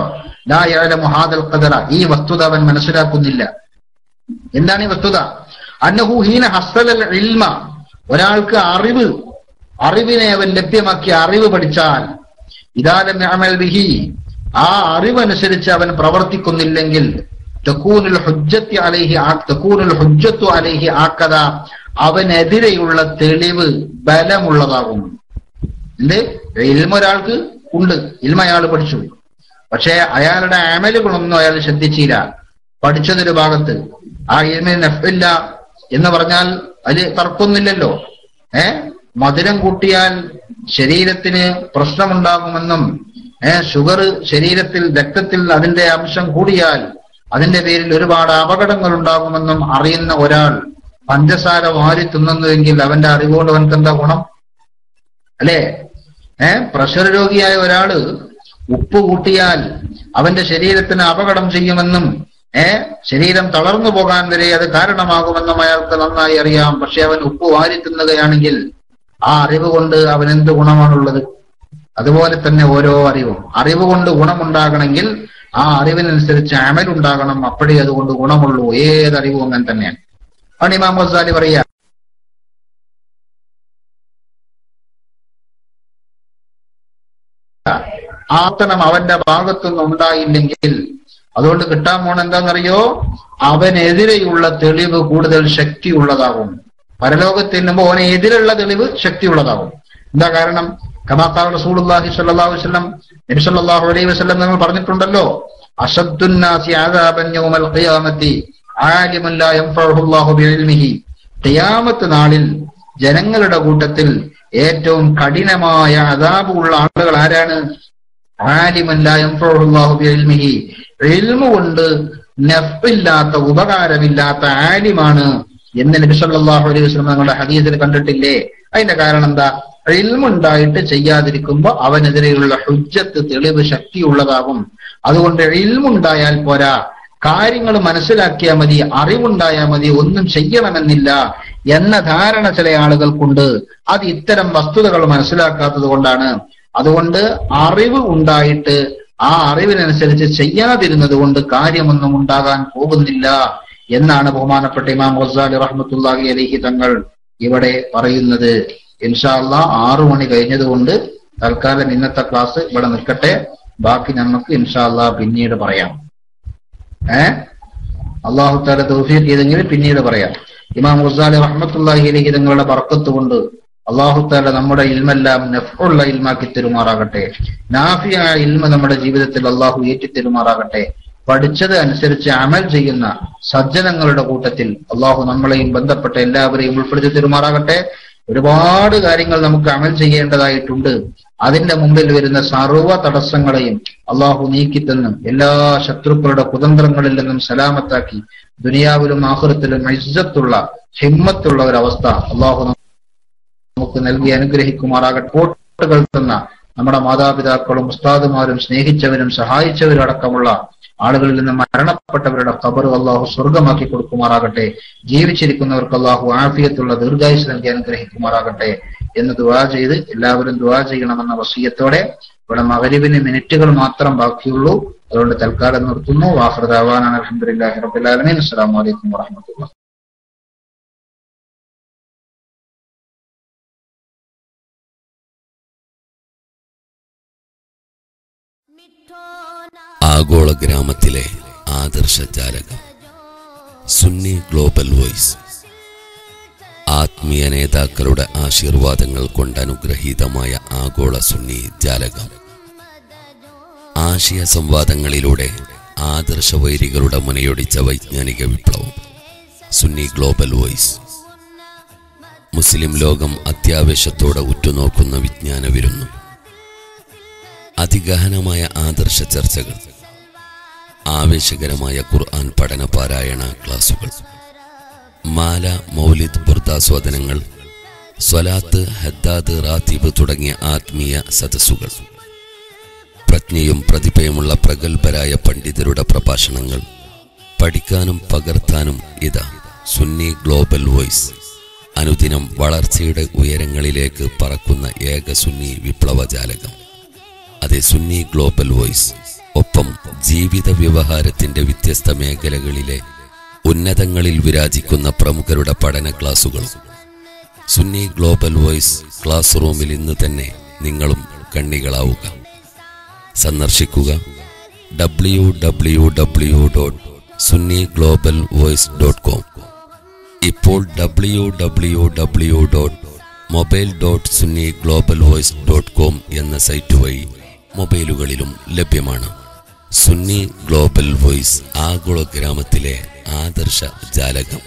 ലാ യഅലമു ഹാദൽ ഖദ്റ, ഈ വസ്തുത അവൻ മനസ്സിലാക്കുന്നില്ല. എന്താണ് ഈ വസ്തുത? അന്നഹു ഹീന ഹസ്സല അൽ ഇൽമ, ഒരാൾക്ക് അറിവിനെ അവൻ ലഭ്യമാക്കി അറിവ് പഠിച്ചാൽ, ഇദാ ലം യഅമൽ ബിഹി, ആ അറിവനുസരിച്ച് അവൻ പ്രവർത്തിക്കുന്നില്ലെങ്കിൽ, തകൂനുൽ ഹുജ്ജത്തു അലൈഹി ആക്കദ, അവനെതിരെയുള്ള തെളിവ് ബലമുള്ളതാകും. എന്ത്? ഇൽമ ഒരാൾക്ക് ഉണ്ട്, ഇൽമ അയാൾ പഠിച്ചു, പക്ഷെ അയാളുടെ അമലുകളൊന്നും അയാൾ ശ്രദ്ധിച്ചില്ല. പഠിച്ചതൊരു ഭാഗത്ത്, ആ ഇൽമിന് നഫ്ഇല്ല എന്ന് പറഞ്ഞാൽ അതിൽ തർക്കൊന്നുമില്ലല്ലോ. മധുരം കൂട്ടിയാൽ ശരീരത്തിന് പ്രശ്നമുണ്ടാകുമെന്നും, ഷുഗർ ശരീരത്തിൽ രക്തത്തിൽ അതിന്റെ അംശം കൂടിയാൽ അതിന്റെ പേരിൽ ഒരുപാട് അപകടങ്ങൾ ഉണ്ടാകുമെന്നും അറിയുന്ന ഒരാൾ പഞ്ചസാര വാരി തിന്നുന്നുവെങ്കിൽ അവന്റെ അറിവുകൊണ്ട് അവൻക്ക് എന്താ ഗുണം? അല്ലേ? പ്രഷർ രോഗിയായ ഒരാള് ഉപ്പ് കൂട്ടിയാൽ അവന്റെ ശരീരത്തിന് അപകടം ചെയ്യുമെന്നും ശരീരം തളർന്നു പോകാൻ വരെ അത് കാരണമാകുമെന്നും അയാൾക്ക് നന്നായി അറിയാം. പക്ഷെ അവൻ ഉപ്പ് വാരി തിന്നുകയാണെങ്കിൽ ആ അറിവ് കൊണ്ട് അവനെന്ത് ഗുണമാണുള്ളത്? അതുപോലെ തന്നെ ഓരോ അറിവ് കൊണ്ട് ഗുണമുണ്ടാകണമെങ്കിൽ ആ അറിവിനനുസരിച്ച് അമലുണ്ടാകണം, അപ്പോഴേ അതുകൊണ്ട് ഗുണമുള്ളൂ. ഏതറിവും അങ്ങനെ തന്നെയാണ്. ആണ് ഇമാം ഗസാലി പറയാ, ആത്തനം അവന്റെ ഭാഗത്തുനിന്ന് ഉണ്ടായില്ലെങ്കിൽ അതുകൊണ്ട് കിട്ടാൻ പോണ എന്താണെന്നറിയോ? അവനെതിരെയുള്ള തെളിവ് കൂടുതൽ ശക്തിയുള്ളതാകും. പരലോകത്ത് ചെല്ലുമ്പോൾ അവനെതിരെയുള്ള തെളിവ് ശക്തിയുള്ളതാകും. എന്താ കാരണം? കമാ ഖാല റസൂലുള്ളാഹി സ്വല്ലല്ലാഹു അലൈഹി വസല്ലം, നബി സല്ലല്ലാഹു അലൈഹി വസല്ലം നമ്മൾ പറഞ്ഞിട്ടുണ്ടല്ലോ, അശദ്ദുന്നാസി അദാബൻ യൗമൽ ഖിയാമത്തി ആലിമുൻ ലാ യൻഫഉഹു അല്ലാഹു ബിഇൽമിഹി. ഖിയാമത്ത് നാളിൽ ജനങ്ങളുടെ കൂട്ടത്തിൽ ഏറ്റവും കഠിനമായ അദാബ് ഉള്ള ആളുകൾ ആരാണ്? ആലിമുൻ ലാ യൻഫഉഹു അല്ലാഹു ബിഇൽമിഹി. ഇൽമു കൊണ്ട് നഫ്ഇല്ലാത്ത, ഉപകാരമില്ലാത്ത ആലിമാണ് എന്ന് നബി സല്ലല്ലാഹു അലൈഹി വസല്ലം ഞങ്ങളുടെ ഹദീസിൽ കണ്ടിട്ടില്ലേ? അതിന്റെ കാരണം എന്താ? ഇൽമുണ്ടായിട്ട് ചെയ്യാതിരിക്കുമ്പോ അവനെതിരെയുള്ള ഹുജ്ജത്ത്, തെളിവ് ശക്തിയുള്ളതാകും. അതുകൊണ്ട് ഇൽമുണ്ടായാൽ പോരാ, കാര്യങ്ങൾ മനസ്സിലാക്കിയാൽ മതി, അറിവുണ്ടായാൽ മതി, ഒന്നും ചെയ്യണമെന്നില്ല എന്ന ധാരണ ചില ആളുകൾക്കുണ്ട്. അത് ഇത്തരം വസ്തുതകൾ മനസ്സിലാക്കാത്തത് കൊണ്ടാണ്. അതുകൊണ്ട് അറിവ് ഉണ്ടായിട്ട് ആ അറിവിനനുസരിച്ച് ചെയ്യാതിരുന്നത് കൊണ്ട് കാര്യമൊന്നും ഉണ്ടാകാൻ പോകുന്നില്ല എന്നാണ് ബഹുമാനപ്പെട്ട ഇമാം ഗസാലി റഹ്മത്തുള്ളാഹി അലൈഹി തങ്ങൾ ഇവിടെ പറയുന്നത്. ഇൻഷാ അല്ലാഹ് 6 മണി കഴിഞ്ഞതുകൊണ്ട് തൽക്കാലം ഇന്നത്തെ ക്ലാസ് ഇവിടെ നിൽക്കട്ടെ. ബാക്കി നമുക്ക് ഇൻഷാ അല്ലാഹ് പിന്നീട് പറയാം. അല്ലാഹു തആല തൗഫീഖ് ചെയ്തെങ്കിൽ പിന്നീട് പറയാം. ഇമാം ഗസാലി റഹ്മത്തുള്ളാഹി അലൈഹി തങ്ങളുടെ ബർക്കത്ത് കൊണ്ട് അല്ലാഹു തആല നമ്മുടെ ഇൽമെല്ലാം നഫ്ഉള്ള ഇൽമാക്കി തരുമാറാകട്ടെ. നാഫിയായ ഇൽമ നമ്മുടെ ജീവിതത്തിൽ അല്ലാഹു ഏറ്റിത്തരുമാറാകട്ടെ. പഠിച്ചത് അനുസരിച്ച് അമൽ ചെയ്യുന്ന സജ്ജനങ്ങളുടെ കൂട്ടത്തിൽ അല്ലാഹു നമ്മളെയും ബന്ധപ്പെട്ട എല്ലാവരെയും ഉൾപ്പെടുത്തി തരുമാറാകട്ടെ. ഒരുപാട് കാര്യങ്ങൾ നമുക്ക് അമൽ ചെയ്യേണ്ടതായിട്ടുണ്ട്. അതിന്റെ മുമ്പിൽ വരുന്ന സർവ്വ തടസ്സങ്ങളെയും അല്ലാഹു നീക്കിത്തന്നും എല്ലാ ശത്രുക്കളുടെ കുതന്ത്രങ്ങളിൽ നിന്നും സലാമത്താക്കി ദുനിയാവിലും ആഖിറത്തിലും ഇസ്സത്തുള്ള ഹിമ്മത്തുള്ള ഒരവസ്ഥ അല്ലാഹു നമുക്ക് നൽകി അനുഗ്രഹിക്കുമാറാകട്ടെ. കോട്ടുകൾ തന്ന നമ്മുടെ മാതാപിതാക്കളും ഉസ്താദുമാരും സ്നേഹിച്ചവരും സഹായിച്ചവരും അടക്കമുള്ള ആളുകളിൽ നിന്ന് മരണപ്പെട്ടവരുടെ ഖബർ അള്ളാഹു സ്വർഗമാക്കി കൊടുക്കുമാറാകട്ടെ. ജീവിച്ചിരിക്കുന്നവർക്ക് അള്ളാഹു ആഫിയത്തുള്ള ദീർഘായുസ് നൽകി അനുഗ്രഹിക്കുമാറാകട്ടെ എന്ന് ദുആ ചെയ്ത് എല്ലാവരും ദുആ ചെയ്യണമെന്ന വസിയത്തോടെ ഇവിടെ മഗ്‌രിബിന് മിനിറ്റുകൾ മാത്രം ബാക്കിയുള്ളൂ. അതുകൊണ്ട് തൽക്കാലം നിർത്തുന്നു. വാഖിറു ദഅവാനാ അൽഹംദുലില്ലാഹി റബ്ബിൽ ആലമീൻ. അസ്സലാമു അലൈക്കും വറഹ്മത്തുള്ളാഹി. ആഗോള ഗ്രാമത്തിലെ ആദർശ ജാലകം സുന്നി ഗ്ലോബൽ വോയിസ്. ആത്മീയ നേതാക്കളുടെ ആശീർവാദങ്ങൾ കൊണ്ട് അനുഗ്രഹീതമായ ആഗോള സുന്നി ജാലകം. ആശയ സംവാദങ്ങളിലൂടെ ആദർശവൈരികളുടെ മുനയൊടിച്ച വൈജ്ഞാനിക വിപ്ലവം. Sunni global voice. മുസ്ലിം ലോകം അത്യാവേശത്തോടെ ഉറ്റുനോക്കുന്ന വിജ്ഞാന വിരുന്നു. അതിഗഹനമായ ആദർശ ചർച്ചകൾ, ആവേശകരമായ ഖുർആൻ പഠന പാരായണ ക്ലാസുകൾ, മാല, മൗലിദ്, ബുർദാസ്വാദനങ്ങൾ, സ്വലാത്ത്, ഹദ്ദാദ്, റാത്തീബ് തുടങ്ങിയ ആത്മീയ സദസ്സുകൾ, പ്രജ്ഞയും പ്രതിഭയുമുള്ള പ്രഗത്ഭരായ പണ്ഡിതരുടെ പ്രഭാഷണങ്ങൾ പഠിക്കാനും പകർത്താനും ഇതാ സുന്നി ഗ്ലോബൽ വോയിസ്. അനുദിനം വളർച്ചയുടെ ഉയരങ്ങളിലേക്ക് പറക്കുന്ന ഏക സുന്നി വിപ്ലവജാലകം. അതെ, സുന്നി ഗ്ലോബൽ വോയിസ്. ഒപ്പം ജീവിത വ്യവഹാരത്തിന്റെ വ്യത്യസ്ത മേഖലകളിലെ ഉന്നതങ്ങളിൽ വിരാജിക്കുന്ന പ്രമുഖരുടെ പഠന ക്ലാസുകളും. സുന്നി ഗ്ലോബൽ വോയിസ് ക്ലാസ് റൂമിൽ ഇന്ന് തന്നെ നിങ്ങളും കണ്ണികളാവുക. സന്ദർശിക്കുക www.sunniglobalvoice.com. ഇപ്പോൾ www.mobile.sunniglobalvoice.com എന്ന സൈറ്റ് വഴി മൊബൈലുകളിലും ലഭ്യമാണ്. സുന്നി ഗ്ലോബൽ വോയിസ്, ആഗോള ഗ്രാമത്തിലെ ആദർശ ജാലകം.